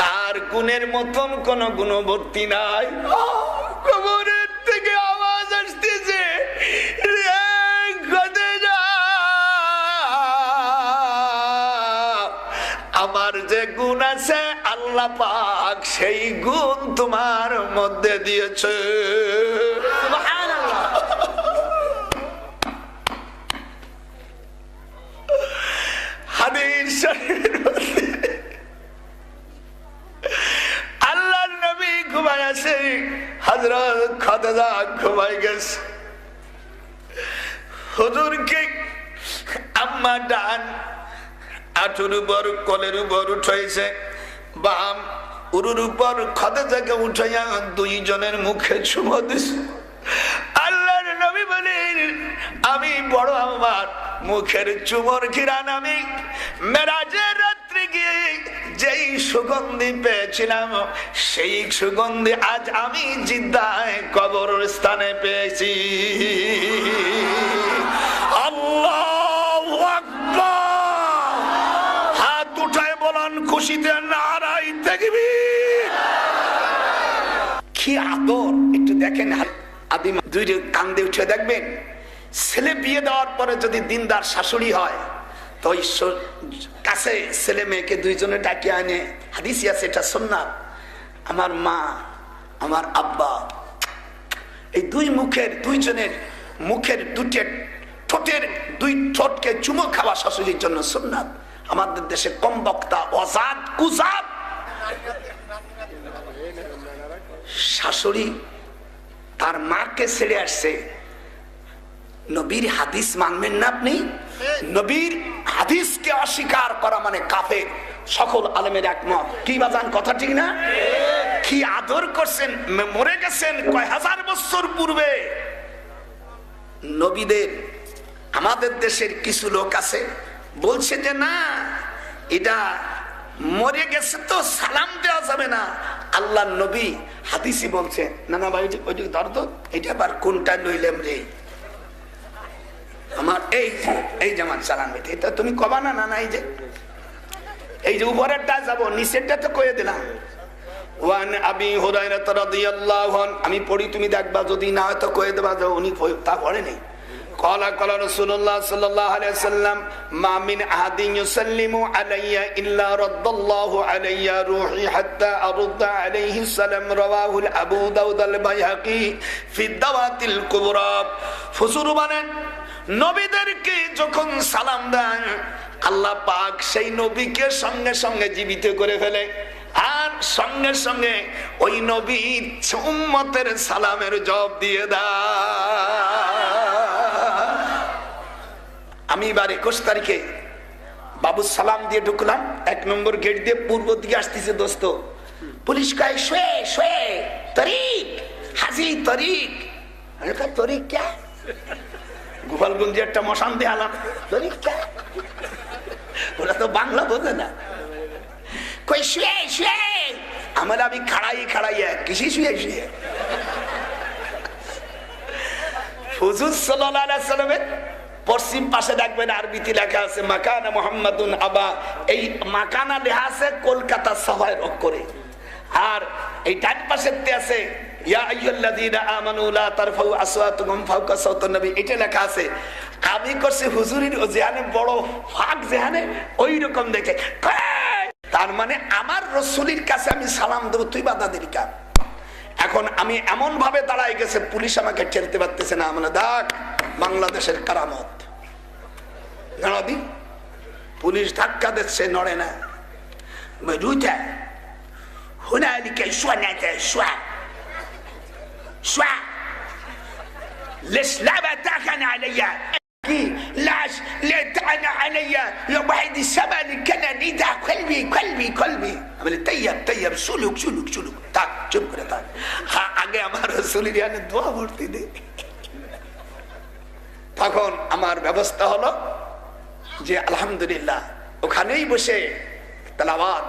তার গুণের মতন কোন গুণবর্তী নাই। কবরের থেকে আওয়াজ আসতেছে, আমার যে গুণ আছে আল্লাহ পাক সেই গুণ তোমার মধ্যে দিয়েছে। সুবহানাল্লাহ। হাদিস শরীফের মধ্যে আল্লাহর নবী ঘুমায় আছে, হযরত খাদিজা ঘুমায় গেছে। হুজুরকে আম্মা ডান আঁটুর উপর কোলের উপর উঠাইছে, বাম উরুর উপর খাদিজাকে উঠাইয়া 2 জনের মুখে চুমো দিছে। আল্লাহর নবী বলেন, আমি বড় আমার মুখের চুমোর ঘিরান আমি মেরাজের রাত্রে গিয়ে যেই সুগন্ধি পেয়েছিলাম সেই সুগন্ধি আজ আমি জিদ্দায় কবরস্থানে পেয়েছি। আল্লাহু আকবার। খুশিতে নারাই তাকবীর। কি আদর একটু দেখেন। আদিম 2 কান্দে উঠে দেখবেন, ছেলে বিয়ে দেওয়ার পরে যদি দিনদার শাশুড়ি হয় তো কাছে ছেলে মেয়েকে 2 জনে ডাকে আনে। হাদিসে আছে, এটা সুন্নাত। আমার মা, আমার আব্বা, এই 2 জনের মুখের 2 ঠোঁটের 2 ঠোঁটকে চুমো খাওয়া শাশুড়ির জন্য সুন্নাত। আমাদের দেশে কম বক্তা, অজাত, কুজাত শাশুড়ি তার মাকে ছেড়ে আসছে। নবীর হাদিস মানবেন না আপনি? নবীর হাদিসকে অস্বীকার করা মানে কাফের। সকল আলেমের একমত। কি বাজান, কথা ঠিক না? কি আদর করছেন, মরে গেছেন কয় হাজার বছর পূর্বে নবীদের। আমাদের দেশের কিছু লোক আছে বলছে যে না, এটা মরে গেছে তো সালাম দেওয়া যাবে না। আল্লাহ নবী হাদিসই বলছে না না ভাই ওই যে দর্দ এটা আবার কোনটা লইলাম রে আমার এই যে আমার সালাম এটা তুমি কবা না না এই যে উপরেরটা যাবো নিচেরটা তো কয়ে দিলাম। ওয়ান আবি হুরায়রা রাদিয়াল্লাহু আনহু, আমি পড়ি তুমি দেখবা, যদি না হয় তো কয়ে দেবা যে উনি তা পড়ে নেই। قال قال رسول الله صلى الله عليه وسلم ما من أحد يسلم علي إلا رد الله علي روحي حتى أرد عليه السلام رواه أبو داود البيهقي في الدعوات الكبرى। হুজুর বলেন, নবীদেরকে যখন সালাম দেন আল্লাহ পাক সেই নবীকে সঙ্গে সঙ্গে জীবিত করে ফেলে। সঙ্গে সঙ্গে ওই নবী উম্মতের সালামের জবাব দিয়ে আমি এবার 21 তারিখে বাবু সালাম দিয়ে ঢুকলাম, 1 নম্বর গেট দিয়ে পূর্ব দিকে আসতেছে দোস্ত, পুলিশ কয় শোয়ে শোয়ে তরিক হাজি তরিক। তরিক কে? গোপালগঞ্জে একটা মশান দিয়ে আলাম, তরিক কে? ওরা তো বাংলা বোঝে না। কই শুয়ে শুয়ে, আমার আমি খাড়াইয়া কিসি শুয়ে শুয়ে। হুজুর সাল্লাল্লাহু আলাইহি সাল্লামের পশ্চিম পাশে দেখবেন আরবিতে লেখা আছে মাকানা মুহাম্মাদুন আবা, এই মাকানা লেখা আছে কলকাতা শহরের অক্ষরে। আর এই ডান পাশেতে আছে ইয়া আইয়ুহাল্লাযীনা আমানু লা তারফাউ আসওয়াতাকুম ফাওকা সাওতিন নবী, এটা লেখা আছে। আমি করছি হুজুরির ও জেহানে বড় ফাঁক, জেহানে ওই রকম দেখে, তার মানে আমার রাসূলের কাছে আমি সালাম দেব, তুই বাধা দিলি কেন? এখন আমি এমন ভাবে দাঁড়াই গেছে, পুলিশ আমাকে ঠেলতে পারতেছে না। মানে দেখ বাংলাদেশের কারামত, জানাবি পুলিশ ধাক্কা দিচ্ছে, নড়ে না। রুইটা হুনালিকা শুয়ানাতা শুয়া শুয়া ليش لا بتعكن عليا لاش لا تعن عليا يا واحد السبع كان ندع قلبي قلبي قلبي عمل طيب سلوك سلوك سلوك তাক চুপ করে থাক। আগে আমার রাসূলের ইয়ানে দোয়া পড়তে দে। তখন আমার ব্যবস্থা হলো যে আলহামদুলিল্লাহ ওখানেই বসে তেলাওয়াত,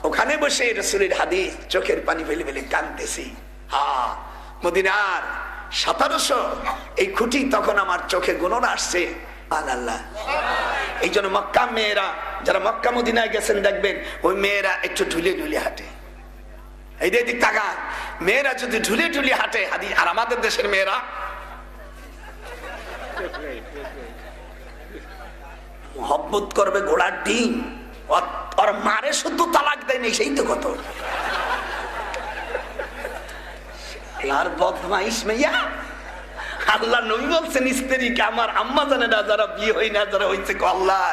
ওখানে বসে রাসূলের হাদিস চোখের পানি ফেলে ফেলে কাঁদতেছি। মদিনার 1700 এই খুঁটি তখন আমার চোখে গুণন আসছে। আল্লাহ, এই জন্য মক্কা মেয়েরা যারা মক্কা মদিনায় গেছেন দেখবেন ওই মেয়েরা একটু ঢুলে ঢুলে হাঁটে। এই দিক টাকা মেয়েরা যদি ঢুলে ঢুলে হাঁটে হাদি, আর আমাদের দেশের মেয়েরা মহব্বত করবে ঘোড়ার ডিম, আর মারে শুধু তালাক দেয়নি, সেই তো কত আর বদমাইশ মেয়া। আল্লাহ নবী বলছেন স্ত্রীকে, আমার আম্মা জানে না যারা বিয়ে হয় না, যারা হয়েছে, আল্লাহ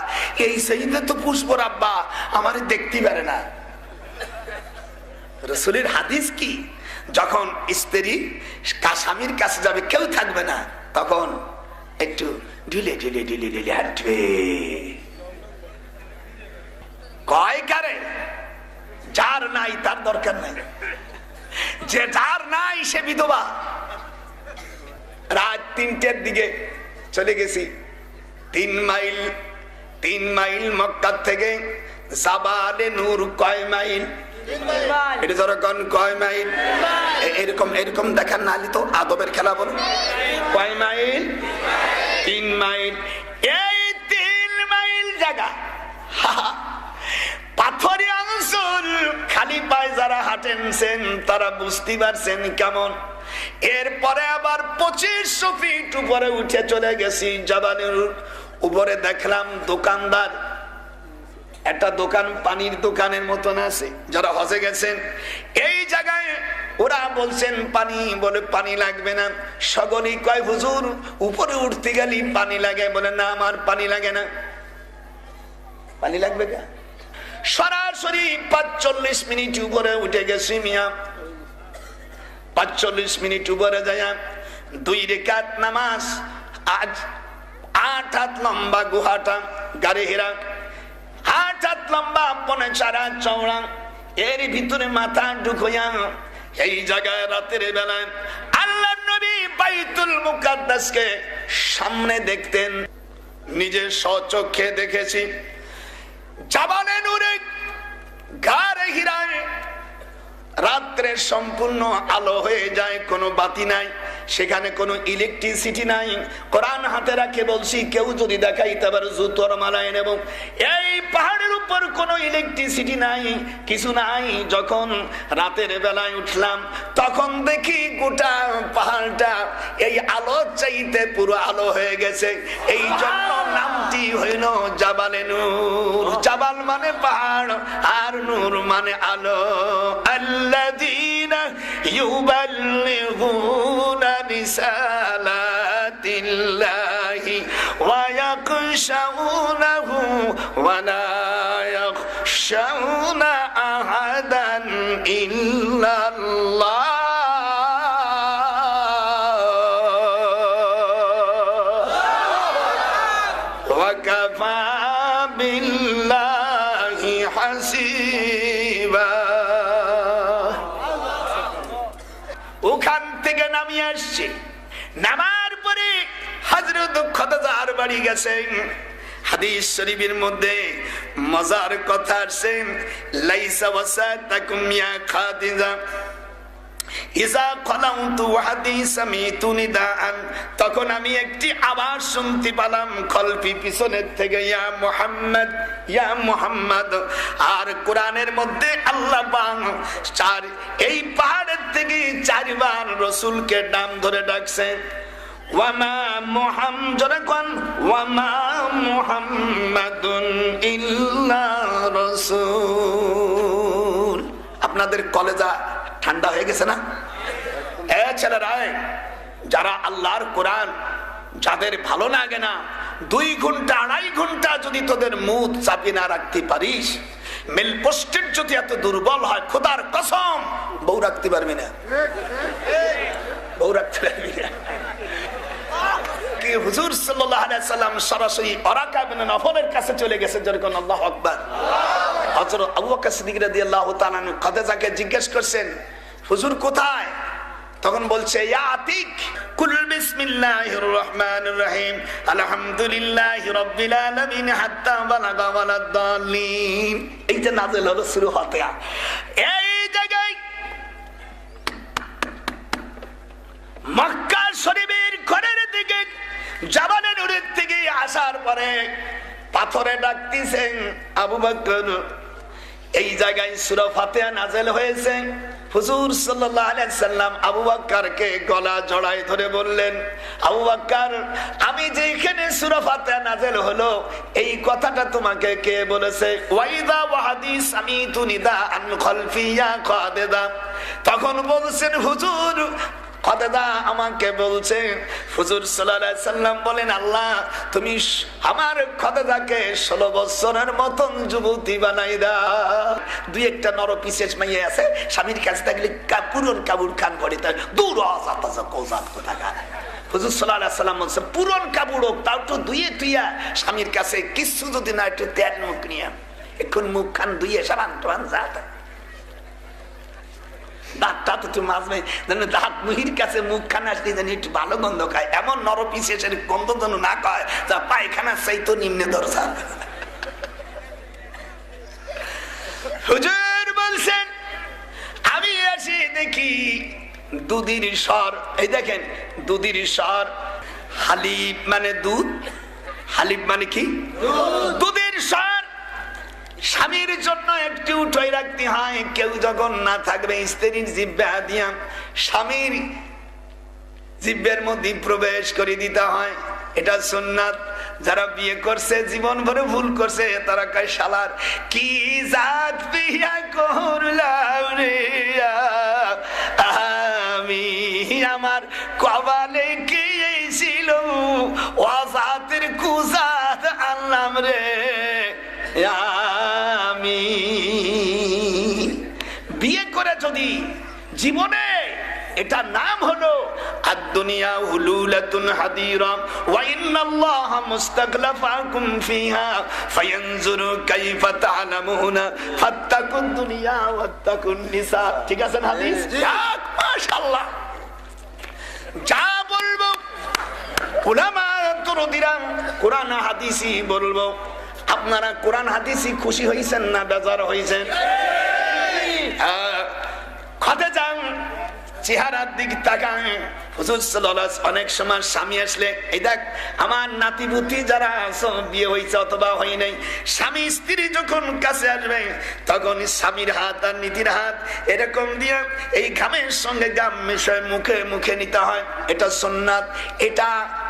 এই সেইদে তো পুষ্পর আব্বা আমার দেখতে পারে না। রাসূলের হাদিস কি, যখন স্ত্রী স্বামীর কাছে যাবে কেউ থাকবে না, তখন একটু ঢিলে ঢিলে ঢিলে ঢিলে হাঁটবে। কয় কারে? যার নাই তার দরকার নাই, যে যার নাই সে বিধবা। রাত 3টের দিকে চলে গেছি, 3 মাইল মক্কা থেকে জাবালে নূর। কয় মাইল? এটা যখন কয় মাইল এরকম এরকম দেখার নালি তো আদবের খেলা বলো। কয় মাইল? 3 মাইল। এই 3 মাইল জায়গা পাথরি অঞ্চল, খালি পায়ে যারা হাঁটেনছেন তারা বুঝতে পারছেন কেমন। এরপরে আবার 2500 ফিট উপরে উঠে চলে গেছি জাবালের উপরে। দেখলাম দোকানদার, একটা দোকান পানির দোকানের মতন আছে। যারা হজে গেছেন এই জায়গায় ওরা বলছেন পানি, বলে পানি লাগবে না। সকলেই কয় হুজুর উপরে উঠতে গেলে পানি লাগে, বলে না আমার পানি লাগে না। পানি লাগবে কেন? সরাসরি 45 মিনিট উপরে উঠে গেছি মিয়া। 45 মিনিট উপরে যায় 2 রাকাত নামাজ। আজ 8 হাত লম্বা গুহাটা, গাড়ি হেরা 8 হাত লম্বা, 4.5 হাত চওড়া। এর ভিতরে মাথা ঢুকইয়া এই জায়গায় রাতের বেলায় আল্লাহর নবী বাইতুল মুকাদ্দাসকে সামনে দেখতেন। নিজের স্বচক্ষে দেখেছি। জাবালে নূরে গারে হিরায় রাত্রে সম্পূর্ণ আলো হয়ে যায়, কোনো বাতি নাই, সেখানে কোনো ইলেকট্রিসিটি নাই। কোরআন হাতে রাখে বলছি, কেউ যদি দেখাইতে পারে জুতোর মালায় নেব। এই পাহাড়ের উপর কোনো ইলেকট্রিসিটি নাই, কিছু নাই। যখন রাতের বেলায় উঠলাম তখন দেখি গোটা পাহাড়টা এই আলো চাইতে পুরো আলো হয়ে গেছে। এই জন্য নামটি হইল জাবালে নূর। জাবাল মানে পাহাড়, আর নূর মানে আলো। আল্লাযীনা ইউবাল্লিগুনা রিসালাতিল্লাহি ওয়া ইয়াখশাউনাহু ওয়া লা ইয়াখশাউনা আহাদান ইল্লাল্লাহ ওয়া কাফা বিল্লাহি হাসিবা। ওখান থেকে নামিয়ে আসছে, নামার পরে হযরত খাদিজার বাড়ি গেছেন। হাদিস শরীফের মধ্যে মজার কথা আছে, লাইসা ওয়াসাতাকুম ইয়া খাদিজা ইজা কলাউতু ওয়াহদি সামিতু নিদাআন, তখন আমি একটি আওয়াজ শুনতে পেলাম খলফি পিছনের থেকে, ইয়া মুহাম্মদ ইয়া মুহাম্মদ। আর কোরআনের মধ্যে আল্লাহ পাক এই পাহাড়ের থেকে 4 বার রাসূলকে নাম ধরে ডাকছেন। ওয়ামা মুহাম্মাদুন ইল্লা রাসূল। আপনাদের কলেজা ঠান্ডা হয়ে গেছে না? ছেলেরা, যারা আল্লাহর কোরআন যাদের ভালো লাগে না, 2 ঘন্টা 2.5 ঘন্টা যদি তোদের মুখ চাপি না রাখতে পারিস, মেল পোস্টের যদি এত দুর্বল হয়, খোদার কসম বউ রাখতে পারবি না, বউ রাখতে পারবি না। হুজুর সাল্লাল্লাহু আলাইহি সাল্লাম সরাসরি ওরাকা বিন নফলের কাছে চলে গেছে, যেরকম আল্লাহু আকবার। হযরত আবু বকর সিদ্দিক রাদিয়াল্লাহু তাআলা খাদিজাকে জিজ্ঞেস করছেন, হুজুর কোথায়? তখন বলছে, ইয়া আতিক কুল বিসমিল্লাহির রহমানির রহিম আলহামদুলিল্লাহি রাব্বিল আলামিন হাত্তা বালাগা ওয়ালাদ-দাল্লিন। এই যে নাযিল হলো সূরা ফাতিহা, এই জায়গায় মক্কা শরীফের ঘরের দিকে জাবালে নূরের থেকে আসার পরে পাথরে ডাকতেছেন আবু বকর। এই জায়গায় সূরা ফাতিহা নাযিল হয়েছে। হুজুর সাল্লাল্লাহু আলাইহি সাল্লাম আবু বকরকে গলা জড়ায় ধরে বললেন, আবু বকর, আমি যে এখানে সূরা ফাতিহা নাযিল হলো এই কথাটা তোমাকে কে বলেছে? ওয়াইদা ওয়াহাদি সামিতু নিদাআন খালফি ইয়া খাদিজা। তখন বলছেন, হুজুর খাদিজা আমাকে বলছে। হুজুর সাল্লাল্লাহু আলাইহি সাল্লাম বলেন, আল্লাহ তুমি আমার খাদিজাকে 16 বছরের মতন যুবতী বানাই দাও। 2-1টা নর বিশেষ মাইয়া আছে, স্বামীর কাছে থাকলে পুরন কাবুর খান করে, তাই দূর কোজাত কোথাকা। হুজুর সাল্লাল্লাহু আলাইহি সাল্লাম বলছে, পুরন কাবুর হোক, তাও তো দুইয়ে তুইয়া স্বামীর কাছে কিছু যদি না একটু তেল মুখ নিয়ে এখন মুখ খান দুইয়ে সাবান টান যা দাঁতটা তো একটু মাজবে, দাঁত মুহির কাছে মুখ খানা আসলে জানি একটু ভালো গন্ধ খায়, এমন নরপিসের গন্ধ যেন না কয় যা পায়খানার চাইতো নিম্নে দরজা। হুজুর বলছেন, আমি আসি দেখি দুধের স্বর। এই দেখেন দুধের স্বর, হালিব মানে দুধ, হালিব মানে কি দুধের স্বর। স্বামীর জন্য একটু উঠাই রাখতে হয়, কেউ যখন না থাকবে স্ত্রীর জিহ্বা দিয়া স্বামীর জিহ্বার মধ্যে প্রবেশ করে দিতে হয়, এটা সুন্নাত। যারা বিয়ে করছে জীবন ভরে ভুল করছে তারা কয়, শালার কি জাত বিয়া করলাম রে আমি, আমার কপালে কি ছিল ওয়াজাতের কুজাত আনলাম রে আমি। বিয়ে করে যদি জীবনে এটা নাম হলো আদ-দুনিয়া হুলুলাতুন হাদিরা ওয়া ইন্নাল্লাহা মুস্তাগলাফাকুম ফিহা ফায়ানজুরু কাইফা তা'লামুনা ফাত্তাকুদ দুনিয়া ওয়াত্তাকুন নিসা। ঠিক আছে হাদিস? মাশাআল্লাহ। যা বলবো উলামা তুরদিরাম কোরআন হাদিসই বলবো। আপনারা কোরআন হাদিসই খুশি হইছেন না বেজার হইছেন? খাদিজা চেহারার দিক তাকান। হুজুর সাল্লাল্লাহু আলাইহি অনেক সময় স্বামী আসলে, এই দেখ আমার নাতিপুতি যারা বিয়ে হয়েছে অথবা হয় নাই, স্বামী স্ত্রী যখন কাছে আসবে তখন স্বামীর হাত আর নীতির হাত এরকম দিয়ে এই ঘামের সঙ্গে গাম মিশায় মুখে মুখে নিতে হয়। এটা সুন্নাত, এটা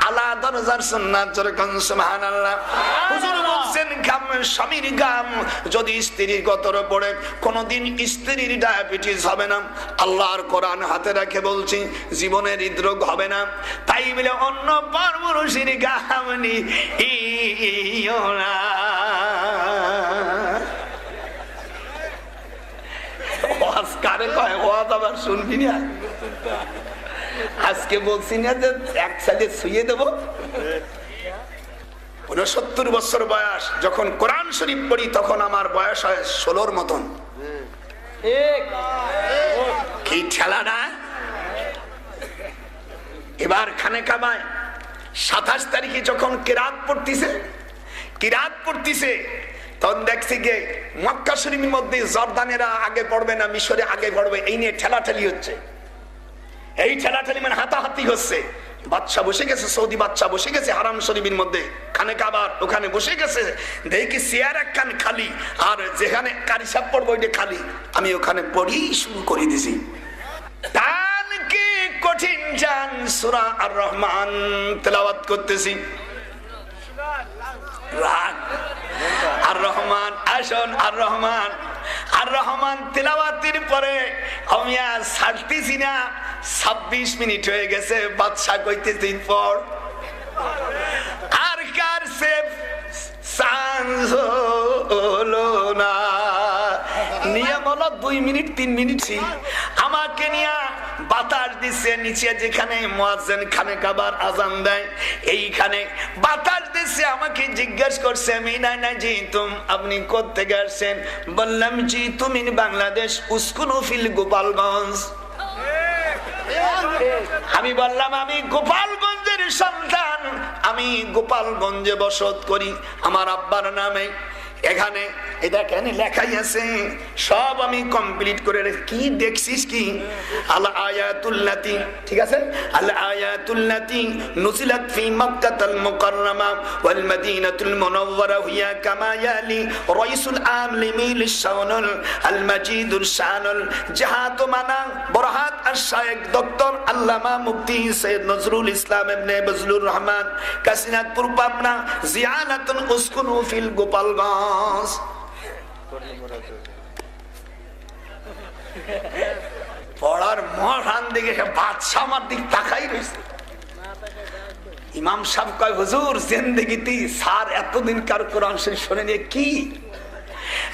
আলা দরজার সুন্নাত। যেরকম সুবহানাল্লাহ। হুজুর বলছেন ঘাম, স্বামীর ঘাম যদি স্ত্রীর গতরে পড়ে কোনদিন স্ত্রীর ডায়াবেটিস হবে না। আল্লাহর কোরআন হাতে রাখে বলছি জীবনের হৃদরোগ হবে না। তাই বলে অন্য পরপুরুষের ঘাম নিও না। আবার শুনবি না। আজকে বলছি না যে এক সাইডে শুয়ে দেবো। 69 বছর বয়স, যখন কোরআন শরীফ পড়ি তখন আমার বয়স হয় 16-র মতন। কি ঠেলা না। এবার খানে কাবায় 27 তারিখে যখন কিরাত পড়তিছে তখন দেখছি যে মক্কা শরীফের মধ্যে জর্দানেরা আগে পড়বে না মিশরে আগে পড়বে, এই নিয়ে ঠেলাঠেলি হচ্ছে। এই ঠেলাঠেলি মানে হাতাহাতি হচ্ছে। বাদশা বসে গেছে, সৌদি বাদশা বসে গেছে হারাম শরীফের মধ্যে, খানে কাবার ওখানে বসে গেছে। দেখি চেয়ার একখান খালি, আর যেখানে কারি সাহেব পড়বো ওইটা খালি। আমি ওখানে পড়ি শুরু করে দিছি। টান কি কঠিন জান, সূরা আর রহমান তেলাওয়াত করতেছি। রাগ আর রহমান, আসন আর রহমান, আর রহমান তেলাওয়াতের পরে আমি আর ছাড়তেছি না। 26 মিনিট হয়ে গেছে, বাদশা কইতেছি পর। আর কার সে চান্স হলো না, নিয়ম হলো 2 মিনিট 3 মিনিট। আমাকে নিয়ে বাতাস দিচ্ছে নিচে, যেখানে মুয়াজ্জিন খানে কাবার আজান দেয় এইখানে বাতাস দিচ্ছে। আমাকে জিজ্ঞেস করছে মিনা জি আপনি কোত্থেকে আসছেন? বললাম জি তুমি বাংলাদেশ, উস্কুনু ফিল গোপালগঞ্জ। আমি বললাম আমি গোপালগঞ্জের সন্তান, আমি গোপালগঞ্জে বসত করি আমার আব্বার নামে। এখানে এটা কেন লেখাই আছে, সব আমি কমপ্লিট করে রেখে। কি দেখছিস কি? আল আয়াতুল্লাতি, ঠিক আছে, আল আয়াতুল্লাতি নুজিলাত ফি মক্কাতুল মুকাররমা ওয়াল মদিনাতুল মুনাওয়ারা হিয়া কামা ইয়ালি রাইসুল আম লিমিল শাওনুল আল মাজিদুল শানুল জাহাত মানা বরহাত আশ-শাইখ ডক্টর আল্লামা মুফতি সৈয়দ নজরুল ইসলাম ইবনে বজলুর রহমান কাসিনাতপুর পাবনা জিয়ারাতুন উসকুনু ফিল গোপালগঞ্জ। পড়ার মহান দিকে বাদশা আমার দিক তাকাই রয়েছে। ইমাম সাহেব কয় হুজুর জিন্দেগিতে স্যার এতদিন কার কোরআন শরীফ শুনে নিয়ে কি?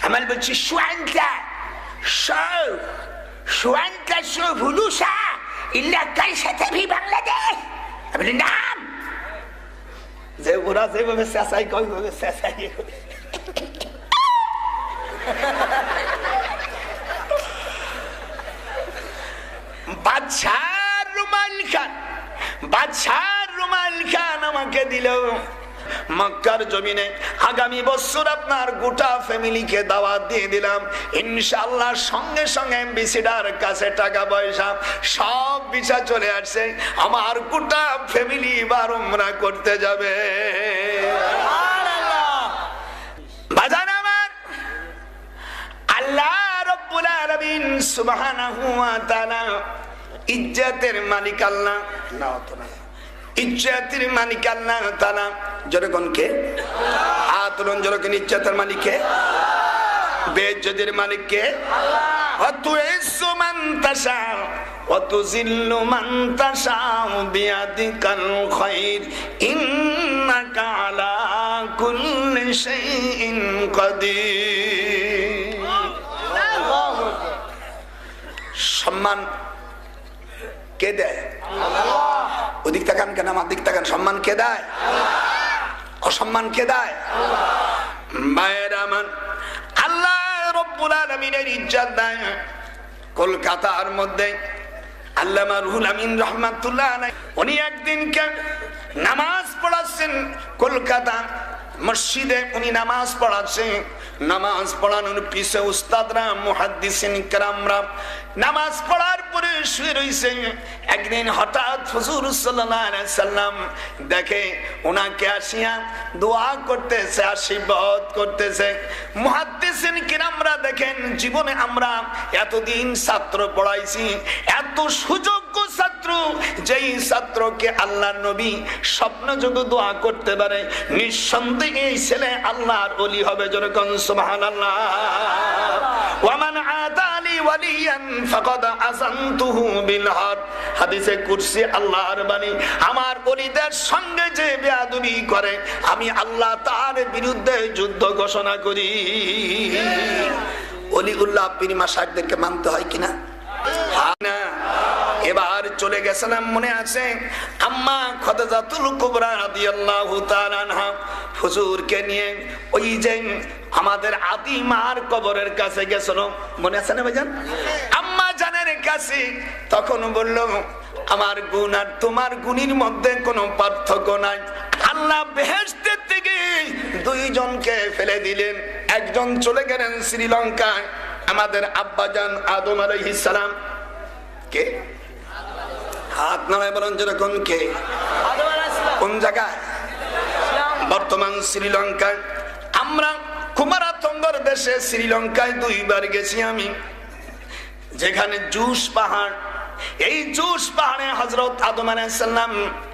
আমি বলছি শুয়ানটা ভুলুসা ইলাকাই সাথে ভি বাংলাদেশ। আমি নাম যে ওরা যেভাবে চেঁচাই কয় ওইভাবে চেঁচাই। বাদশাহ রুমাল খান আমাকে দিল মক্কার জমিনে। আগামী বছর আপনার গোটা ফ্যামিলিকে দাওয়াত দিয়ে দিলাম ইনশাআল্লাহ। সঙ্গে সঙ্গে এমবিসিডার কাছে টাকা পয়সা সব ভিসা চলে আসছে। আমার গোটা ফ্যামিলি এবার উমরা করতে যাবে। বাজান আমার আল্লাহ রাব্বুল আলামিন সুবহানাহু ওয়া তাআলা ইজ্জতের মালিক আল্লাহ, না তো না, ইজ্জতের মালিক আল্লাহ তাআলা। যখন কে আতলন যখন ইজ্জতের মালিক কে, বেইজ্জতের মালিক কে? আল্লাহ। তুইজ্জু মান তাশা ওয়া তুযিল্লু মান তাশা বিয়াদিকাল খায়র ইন্নাকা আলা কুল্লি শাইইন কাদির। সম্মান কে দেয়? আল্লাহ। ওদিক তাকান কেন, আমার দিক তাকান। সম্মান কে দেয়? আল্লাহ। অসম্মান কে দেয়? আল্লাহ। মায়ের আমার আল্লাহ রব্বুল আলামিনের ইজ্জত দেয়। কলকাতার মধ্যে আল্লামা রুহুল আমিন রাহমাতুল্লাহ আলাইহি উনি একদিন নামাজ পড়াচ্ছেন কলকাতা মসজিদে। উনি নামাজ পড়াচ্ছেন, নামাজ পড়ানোর পিছে উস্তাদরা মুহাদ্দিসিন কেরামরা নামাজ পড়ার পরে শুয়ে রয়েছে। একদিন হঠাৎ হুজুর সাল্লাল্লাহু আলাইহি সাল্লাম দেখে ওনাকে আসিয়া দোয়া করতেছে, আশীর্বাদ করতেছে। মুহাদ্দিসিন কেরামরা দেখেন জীবনে আমরা এতদিন ছাত্র পড়াইছি, এত সুযোগ্য ছাত্র, যেই ছাত্রকে আল্লাহর নবী স্বপ্নযোগে দোয়া করতে পারে, নিঃসন্দেহে এই ছেলে আল্লাহর ওলি হবে। যেরকম সুবহানাল্লাহ। ওয়ামান আদালি ওয়ালিয়ান ফাকাদ আযানতুহু বিল হাদ। হাদিসে কুরসি আল্লাহর বাণী, আমার ওলিদের সঙ্গে যে বেয়াদবি করে আমি আল্লাহ তার বিরুদ্ধে যুদ্ধ ঘোষণা করি। ওলিউল্লাহ পীর মাশায়েখদেরকে মানতে হয় কিনা? চলে গেছিলাম মনে আছে? আম্মা খাদিজাতুল কুবরা রাদিয়াল্লাহু তাআলা আনহা হুজুরকে নিয়ে ওই যে আমাদের আদি মার কবরের কাছে গেছিল, মনে আছে না ভাইজান? আম্মা জানের কাছে তখন বলল, আমার গুণ আর তোমার গুণের মধ্যে কোনো পার্থক্য নাই। আল্লাহ বেহেশতের থেকে দুইজনকে ফেলে দিলেন, একজন চলে গেলেন শ্রীলঙ্কায়, আমাদের আব্বাজান আদম আলাইহিস সালাম। কে? হাত নামায় বলেন যেরকম কে? কোন জায়গায়? বর্তমান শ্রীলঙ্কায়। আমরা কুমারাতঙ্গর দেশে শ্রীলঙ্কায় 2 বার গেছি আমি, যেখানে জুস পাহাড়। এই জুস পাহাড়ে হযরত আদম আলাইহিস সালাম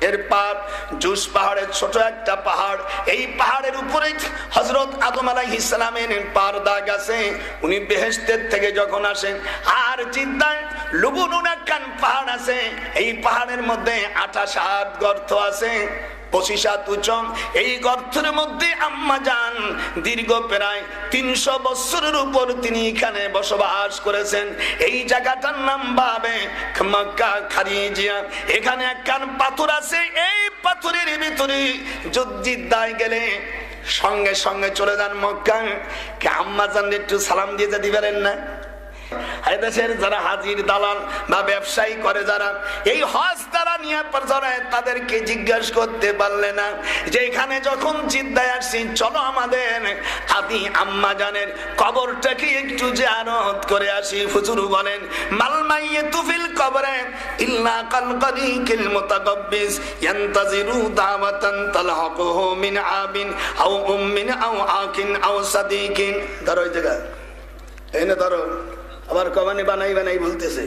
এর পার, জুস পাহাড়ের ছোট একটা পাহাড়, এই পাহাড়ের উপরে হযরত আদম আলাইহিস সালামের পার দাগ আছে। উনি বেহেশতের থেকে যখন আসেন, আর জিদ্দায় লুবুনুন একখান পাহাড় আছে, এই পাহাড়ের মধ্যে 28 হাত গর্ত আছে, 25 হাত উঁচু। এই গর্তের মধ্যে আম্মা জান দীর্ঘ প্রায় 300 বছরের উপর তিনি এখানে বসবাস করেছেন। এই জায়গাটার নাম বাবে মক্কা খারিজিয়া। এখানে একখান পাথর আছে, এই পাথরের ভিতরে জিদ্দায় গেলে সঙ্গে সঙ্গে চলে যান মক্কা। কে আম্মা জান একটু সালাম দিয়ে যেতে পারেন না? দেশের যারা হাজির দালাল বা ব্যবসায়ী করে যারা, এই হজ তারা নিয়ে তাদেরকে জিজ্ঞাসা করতে পারলে না যে এখানে যখন জিদ্দায় আসছি, চলো আমাদের আদি আম্মা জানের কবরটাকে একটু জিয়ারত করে আসি। হুজুর বলেন, মাল মাইয়িতু ফিল কবরে ইল্লা কাল কাদিকিল মুতাগাব্বিস ইয়ান্তাজিরু দাওয়াতান তালহাকুহু মিন আবিন আও উম্মিন আও আকিন আও সাদিকিন। ধরো এই জায়গা, এই না ধরো, আবার কমানি বানাই বানাই বলতেছে।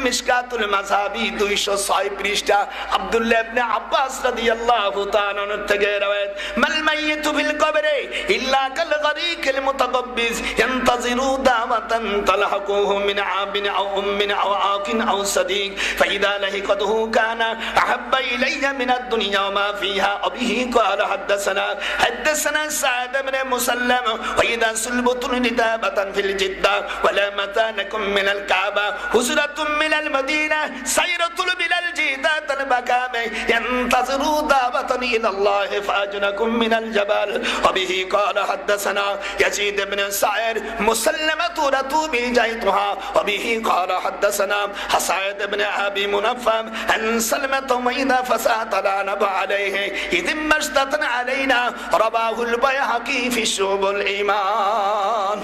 মিশকাতুল মাযহাবি 206 পৃষ্ঠা, আব্দুল্লাহ ইবনে আব্বাস রাদিয়াল্লাহু তাআলা থেকে রওয়ায়াত, মাল মাইয়িতু ফিল কবরে ইল্লা কাল গরিকিল মুতাগাব্বিস ইয়ান্তাজিরু দাওয়াতান তালহাকুহু মিন আবিন আও উম্মিন আও আকিন আও সাদিক ফাইদা লাহিকাতুহু কানা আহাব্বা ইলাইয়া মিন আদ-দুনিয়া ওয়া মা ফিহা আবিহি ক্বালা হাদাসানা সাদ ইবনে মুসাল্লাম ওয়া ইদা সুলবতুন নিদাবাতান ফিল জিদ্দা ওয়া লা মাতানাকুম মিনাল কাবা হুজরাতুম মিনাল মদিনা সাইরাতুল বিলাল জিদাতান বাকামে ইয়ান্তাজিরু দাওয়াতান ইলাল্লাহি ফাজনাকুম মিনাল জাবাল ওয়া বিহি ক্বালা হাদাসানা ইয়াজিদ ইবনে সাইর মুসাল্লামাতু রাতুবি জাইতুহা ওয়া বিহি ক্বালা হাদাসানা হাসাইদ ইবনে আবি মুনাফফাম আন সালমাতু মাইদা ফাসাতালা নাব আলাইহি ইদিম মাশতাতান আলাইনা রাবাহুল বাইহাকি ফি শুবুল ঈমান।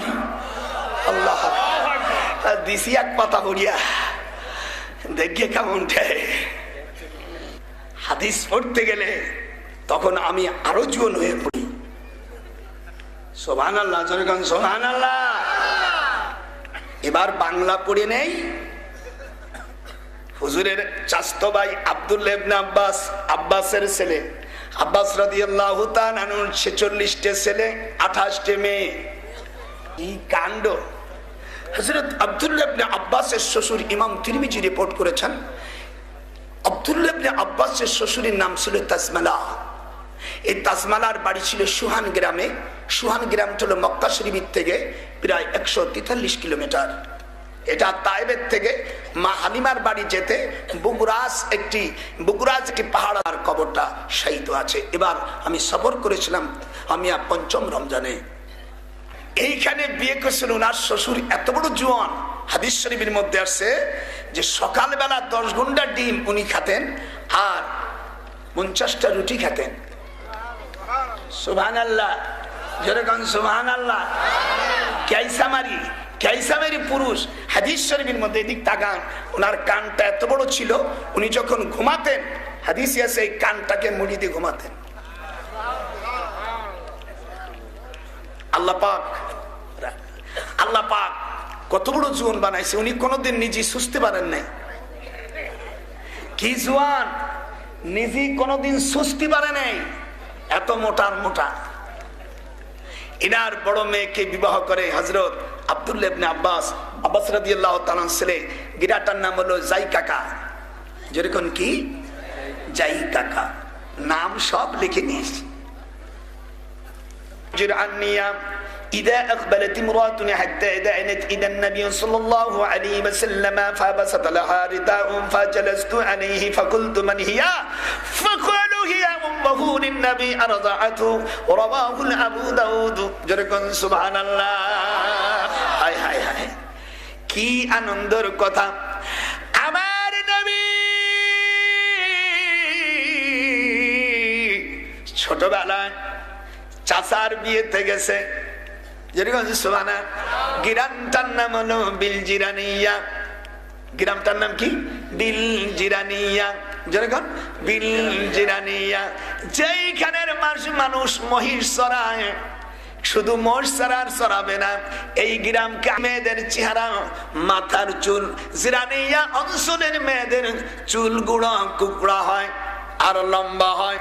আল্লাহ দিছি এক পাতা হরিয়া দেখে কেমন হাদিস পড়তে গেলে তখন আমি আরো জোন হয়ে পড়ি। সুবহানাল্লাহ, জনগণ সুবহানাল্লাহ। এবার বাংলা পড়ে নেই। হুজুরের চাচতো ভাই আব্দুল্লাহ ইবনে আব্বাস, আব্বাসের ছেলে, আব্বাস রাদিয়াল্লাহু তাআলা আনহুর 46টে ছেলে, 28টে মেয়ে। কি কাণ্ড! হযরত আব্দুল্লাহ ইবনে আব্বাসের শ্বশুর ইমাম তিরমিজি রিপোর্ট করেছেন, আব্দুল্লাহ ইবনে আব্বাসের শ্বশুরের নাম ছিল তাজমালা। এই তাজমালার বাড়ি ছিল সুহান গ্রামে। সুহান গ্রামটা হলো মক্কা শরীফ থেকে প্রায় 143 কিলোমিটার। এটা তায়েবের থেকে মা হালিমার বাড়ি যেতে বুগুরাজ একটি পাহাড়, আর কবরটা শায়িত আছে। এবার আমি সফর করেছিলাম আমি 5ম রমজানে। এইখানে বিয়ে করেছিল ওনার শ্বশুর, এত বড় জোয়ান। হাদিস শরীফের মধ্যে আসছে যে সকালবেলা 10 ঘন্টা ডিম উনি খেতেন আর 50টা রুটি খেতেন। সুবহানাল্লাহ, যেরকম সুবহানাল্লাহ। ক্যাইসামারি পুরুষ। হাদিস শরীফের মধ্যে এদিক তাকান, ওনার কানটা এত বড় ছিল, উনি যখন ঘুমাতেন হাদিসে আছে এই কানটাকে মুড়ি দিয়ে ঘুমাতেন। আল্লাহ পাক কত বড় জোয়ান বানাইছে। উনি কোনোদিন নিজে সুস্থি পারেন নাই। কি জোয়ান, নিজে কোনোদিন সুস্থি পারে নাই, এত মোটা। ইনার বড় মেয়েকে বিবাহ করে হযরত আব্দুল্লাহ ইবনে আব্বাস রাদিয়াল্লাহু তাআলা ছেলে। গিরাটার নাম হলো জাই কাকা। যেরকম কি জাই কাকা, নাম সব লিখে নিয়েছি। إذا أقبلت امرأة حتى دعنت إلى النبي صلى الله عليه وسلم فبسط لها رداء فجلست عليه فقلت من هي فقالوا هي أمه للنبي أرضعته رواه أبو داود جركن سبحان الله হাই হাই হাই কি আনন্দের কথা আমার নবী ছোটবেলায় চাচার বিয়েতে গেছে যেরকম সুবহানা গ্রামটার নাম হলো বিলজিরানিয়া গ্রামটার নাম কি বিলজিরানিয়া যেরকম বিলজিরানিয়া যেইখানের মানুষ মহিষ চড়ায় শুধু মোষ চড়ার চড়াবে না এই গ্রামকে মেয়েদের চেহারা মাথার চুল জিরানিয়া অঞ্চলের মেয়েদের চুল গুঁড়ো কুকড়া হয় আর লম্বা হয়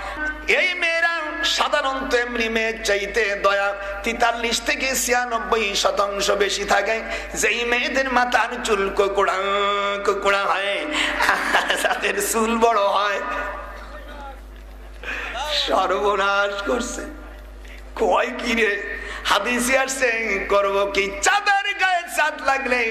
এই মেয়েরা সাধারণত এমনি মেয়ের চাইতে দয়া 43 থেকে 96% বেশি থাকে যেই মেয়েদের মাথার চুল কুকড়া কুকড়া হয় তাদের চুল বড় হয় সর্বনাশ করছে কয় কি রে হাদিসে আসছে করব কি চাঁদের গায়ে চাঁদ লাগলে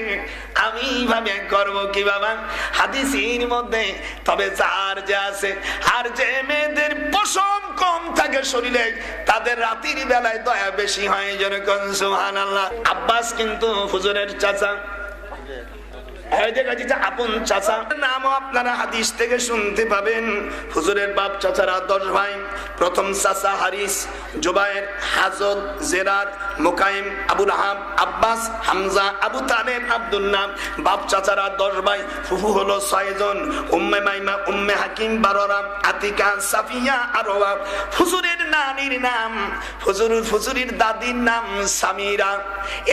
আমি ভাবে করব কি বাবা হাদিসের মধ্যে তবে যার যা আছে আর যে মেয়েদের পশম কম থাকে শরীরে তাদের রাতের বেলায় দয়া বেশি হয় যেরকম সুবহানাল্লাহ আব্বাস কিন্তু হুজুরের চাচা আপন চাচা নাম আপনারা হাদিস থেকে শুনতে পাবেন হুজুরের বাপ চাচারা 10 ভাই প্রথম চাচা হারিস জুবায়ের হাজত জেরার মুকাইম আবুল আহাব আব্বাস হামজা আবু তালেব আব্দুল্লাহ বাপ চাচারা 10 ভাই ফুফু হলো 6 জন উম্মে মাইমা উম্মে হাকিম বাররা আতিকা সাফিয়া আরওয়া হুজুরের নানির নাম হুজুরের দাদির নাম সামিরা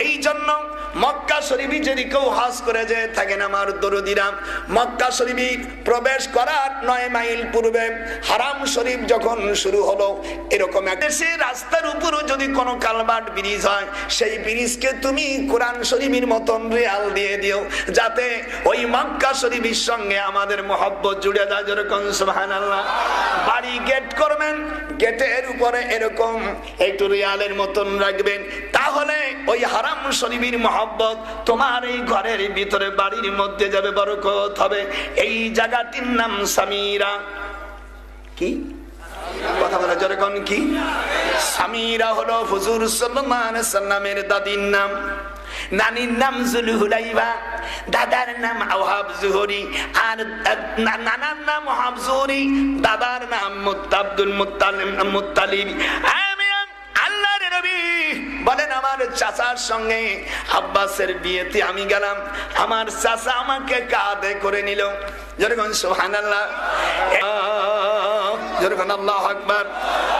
এই জন্য মক্কা শরীফে যদি কেউ হজ করে যে থাকেন আমার দরদিরা মক্কা শরীফে প্রবেশ করার 9 মাইল পূর্বে হারাম শরীফ যখন শুরু হলো এরকম একটা রাস্তার উপর যদি কোনো কালভার্ট ব্রিজ হয় সেই ব্রিজকে তুমি কোরআন শরীফের মতন রিয়াল দিয়ে দিও যাতে ওই মক্কা শরীফের সঙ্গে আমাদের মহব্বত জুড়ে যায় যেরকম সুবহানাল্লাহ বাড়ি গেট করবেন গেটের উপরে এরকম একটু রিয়ালের মতন রাখবেন তাহলে ওই হারাম শরীফের মহব্বত তোমার এই ঘরের ভিতরে বাড়ির মধ্যে যাবে বরকত হবে এই জায়গাটির নাম সামিরা কি কথা বলা যেরকম কি সামিরা হলো হুজুর সাল্লাল্লাহু আলাইহি সাল্লামের দাদির নাম নানির নাম জুলহুলাইবা দাদার নাম আওহাব জুহরি আর নানার নাম ওহাব জুহরি দাদার নাম আব্দুল মুত্তালিব আল্লাহর নবী বলেন আমার চাচার সঙ্গে আব্বাসের বিয়েতে আমি গেলাম আমার চাচা আমাকে কাঁধে করে নিল যেরকম সুবহানাল্লাহ যেরকম আল্লাহু আকবার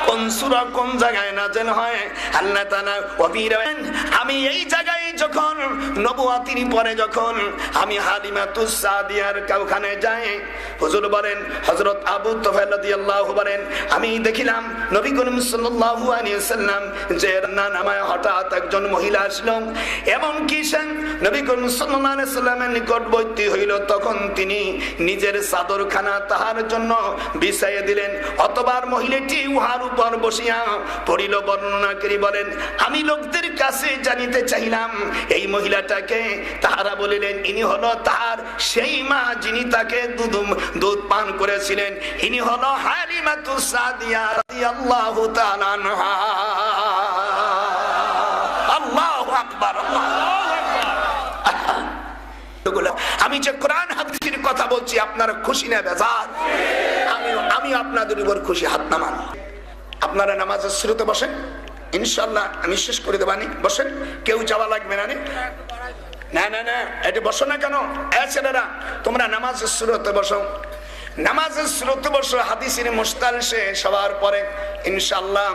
কোন সূরা কোন জায়গায় নাযিল হয় আল্লাহ তাআলা আমি এই জায়গায় যখন নবুয়তির পরে যখন আমি হালিমাতুস সাদিয়ার ওখানে যাই হুজুর বলেন হযরত আবু তুফাইল রাদিয়াল্লাহু বলেন আমি দেখিলাম নবী করিম সাল্লাল্লাহু আলাইহি ওয়াসাল্লাম যে নামায় হঠাৎ একজন মহিলা আসলো এবং কি সে নবী করিম সাল্লাল্লাহু আলাইহি ওয়াসাল্লামের নিকটবর্তী হইল তখন তিনি নিজের চাদরখানা তাহার জন্য বিছাইয়ে দিলেন অতবার মহিলাটি উহার উপর বসিয়া পড়িল বর্ণনা করি বলেন আমি লোকদের কাছে জানিতে চাইলাম এই মহিলাটাকে তাহারা বলিলেন ইনি হলো তার সেই মা যিনি তাকে দুধ পান করেছিলেন ইনি হলো হালিমাতুস সাদিয়া রাদিয়াল্লাহু তাআলা আনহা আল্লাহু আকবার আমি যে কোরআন হাদিসের কথা বলছি আপনারা খুশি না বেজার আমি আপনাদের উপর খুশি হাত নামান আপনারা নামাজের শুরুতে বসেন ইনশাআল্লাহ আমি শেষ করে দেবানি বসেন কেউ যাওয়া লাগবে না না না না এটা বসো না কেন ছেলেরা তোমরা নামাজের শুরুতে বসো নামাজের শুরুতে বসো হাদিসের মুস্তাল শেষ হওয়ার পরে ইনশাআল্লাহ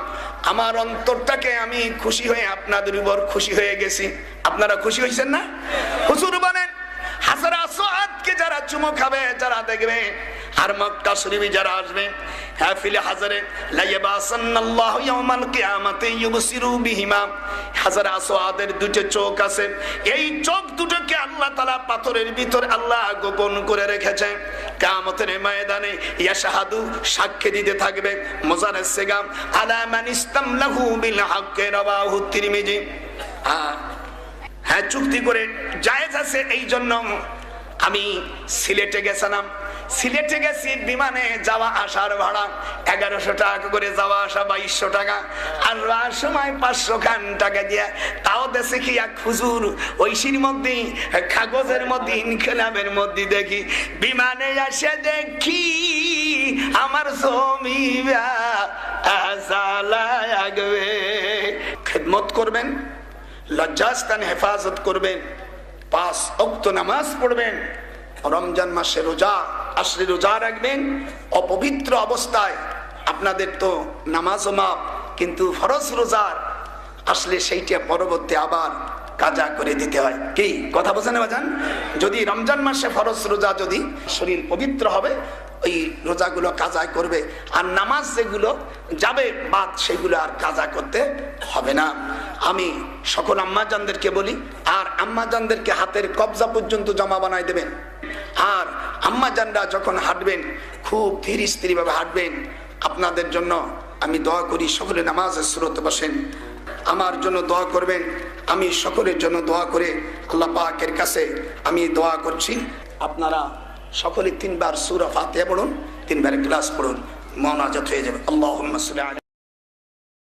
আমার অন্তরটাকে আমি খুশি হয়ে আপনাদের উপর খুশি হয়ে গেছি আপনারা খুশি হয়েছেন না হুজুর বলেন হাজারা সোয়াদকে যারা চুমো খাবে যারা দেখবে আর মক্কা শরীফে যারা আসবে হাফিলে হাজারে লাইয়াবাসান্নাল্লাহু ইয়াউমাল কিয়ামাতি ইউবসিরু বিহিমা হাজারা সোয়াদের দুটো চোখ আছে এই চোখ দুটোকে আল্লাহ তাআলা পাথরের ভিতর আল্লাহ গোপন করে রেখেছে কিয়ামতের ময়দানে ইয়াশহাদু সাক্ষী দিতে থাকবে মুজারাস সিগাম আলা মান ইসতামলাহু বিল হক রাওয়াহু তিরমিজি হ্যাঁ, চুক্তি করে জায়েজ আছে। এই জন্য আমি সিলেটে গেছিলাম, সিলেটে গেছি বিমানে যাওয়া আসার ভাড়া 1100 টাকা করে, যাওয়া আসা 2200 টাকা, আর সময় 500 খান টাকা দিয়ে। তাও দেশে কি এক হুজুর ঐশীর মধ্যে কাগজের মধ্যে ইনকিলাবের মধ্যে দেখি বিমানে এসে দেখি আমার জমি লাগবে। খেদমত করবেন, লজ্জাস্থান হেফাজত করবেন, 5 ওয়াক্ত নামাজ পড়বেন, রমজান মাসে রোজা আসলে রোজা রাখবেন। অপবিত্র অবস্থায় আপনাদের তো নামাজও মাপ, কিন্তু ফরজ রোজার আসলে সেইটা পরবর্তী আবার কাজা করে দিতে হয়। কি কথা বোঝেন বাজান? যদি রমজান মাসে ফরজ রোজা যদি শরীর পবিত্র হবে, ওই রোজাগুলো কাজা করবে, আর নামাজ যেগুলো যাবে বাদ সেগুলো আর কাজা করতে হবে না। আমি সকল আম্মাজানদেরকে বলি, আর আম্মাজানদেরকে হাতের কবজা পর্যন্ত জমা বানাই দেবেন। আর আম্মাজানরা যখন হাঁটবেন খুব ধীর স্থির ভাবে হাঁটবেন। আপনাদের জন্য আমি দোয়া করি, সকলে নামাজের সুরতে বসেন, আমার জন্য দোয়া করবেন। আমি সকলের জন্য দোয়া করে আল্লাহ পাকের কাছে আমি দোয়া করছি। আপনারা সকলে 3 বার সূরা ফাতিহা পড়ুন, 3 বার ইখলাস পড়ুন, মুনাজাত হয়ে যাবে। আল্লাহুম্মা সাল্লি আলা